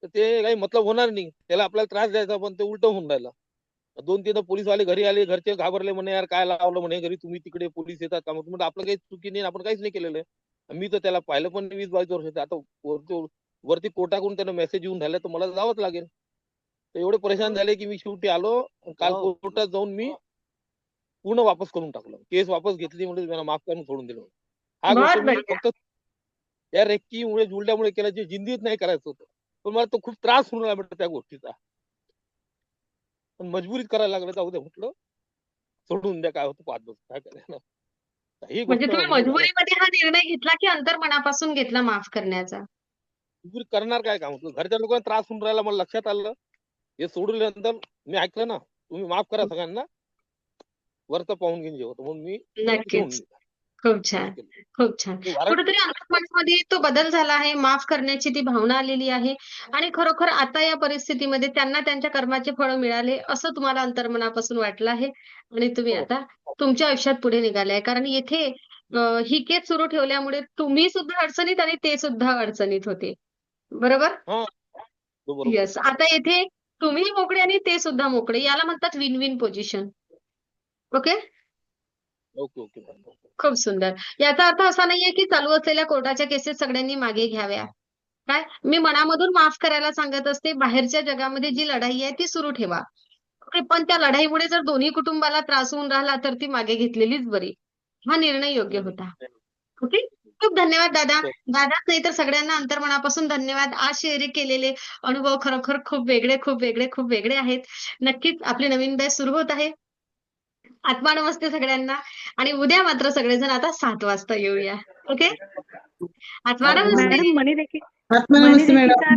तर ते काही मतलब होणार नाही. त्याला आपल्याला त्रास द्यायचा, पण ते उलट होऊन राहिलं. 2-3 पोलीसवाले घरी आले, घरचे घाबरले, म्हणे यार काय लावलं म्हणे घरी, तुम्ही तिकडे पोलीस येतात का. म्हटलं आपलं काही चुकी नाही, आपण काहीच नाही केलेलं आहे. मी तर त्याला पाहिलं पण 20-22 वर्ष. आता वरती कोर्टाकडून त्यांना मेसेज येऊन राहिला, तर मला जावंच लागेल. तर एवढे परेशान झाले की मी शेवटी आलो. काल कोर्टात जाऊन मी पूर्ण वापस करून टाकलं, केस वापस घेतली, म्हणजे मला माफ करून सोडून दिलं. हा गोष्ट मी फक्त त्या रेक्कीमुळे जुळल्यामुळे केला, जे जिंदगीत नाही करायचं होतं. पण मला तो खूप त्रास होऊन राहिला म्हटलं त्या गोष्टीचा. पण मजबुरीत करायला लागलं, जाऊ दे म्हटलं, सोडून द्या, काय होतं पाहत बस, काय करायला. ही म्हणजे गोष्ट तुम्ही म्हणजे झालं. मजबुरीमध्ये हा निर्णय घेतला की अंतर्मनापासून घेतला माफ करण्याचा? मजबुरी करणार काय काम होतं, घरच्या लोकांना त्रास होऊन राहिला, मला लक्षात आलं. हे सोडल्यानंतर मी ऐकलं ना, तुम्ही माफ करा सगळ्यांना, वरचं पाहून घेऊन जेवतो म्हणून मी नक्कीच. खूप छान, खूप छान. मी वारंट कुठेतरी अंतर्मनामध्ये तो बदल झाला आहे, माफ करण्याची ती भावना आलेली आहे आणि खरोखर आता या परिस्थितीमध्ये त्यांना त्यांच्या कर्माचे फळ मिळाले असं तुम्हाला अंतर्मनापासून वाटलं आहे आणि तुम्ही हो. आता तुमच्या आयुष्यात पुढे निघाले आहे. कारण येथे ही केस सुरू ठेवल्यामुळे तुम्ही सुद्धा अडचणीत आणि ते सुद्धा अडचणीत होते. बरोबर? हा तो बरोबर. येस. आता येथे तुम्ही मोकळे आणि ते सुद्धा मोकळे. याला म्हणतात win win position. Okay? Okay okay madam. खूप सुंदर. याचा अर्थ असा नाहीये की चालू असलेल्या कोर्टाच्या केसेस सगळ्यांनी मागे घ्याव्या. काय? मी मनामधून माफ करायला सांगत असते. बाहेरच्या जगामध्ये जी लढाई आहे ती सुरू ठेवा. ओके. पण त्या लढाईमुळे जर दोन्ही कुटुंबाला त्रास होऊन राहिला तर ती मागे घेतलेलीच बरी. हा निर्णय योग्य होता. ओके. खूप धन्यवाद दादा. दादाच नाही तर सगळ्यांना अंतर्मनापासून धन्यवाद. आज शेअर केलेले अनुभव खरोखर खूप वेगळे आहेत. नक्कीच आपली नवीन बॅच सुरू होत आहे. आत्मा नमस्ते सगळ्यांना आणि उद्या मात्र सगळेजण आता 7 वाजता येऊया. ओके. आत्मा नमस्ते. मॅडम मनी आत्मा नमस्ते मॅडम. रेखीचा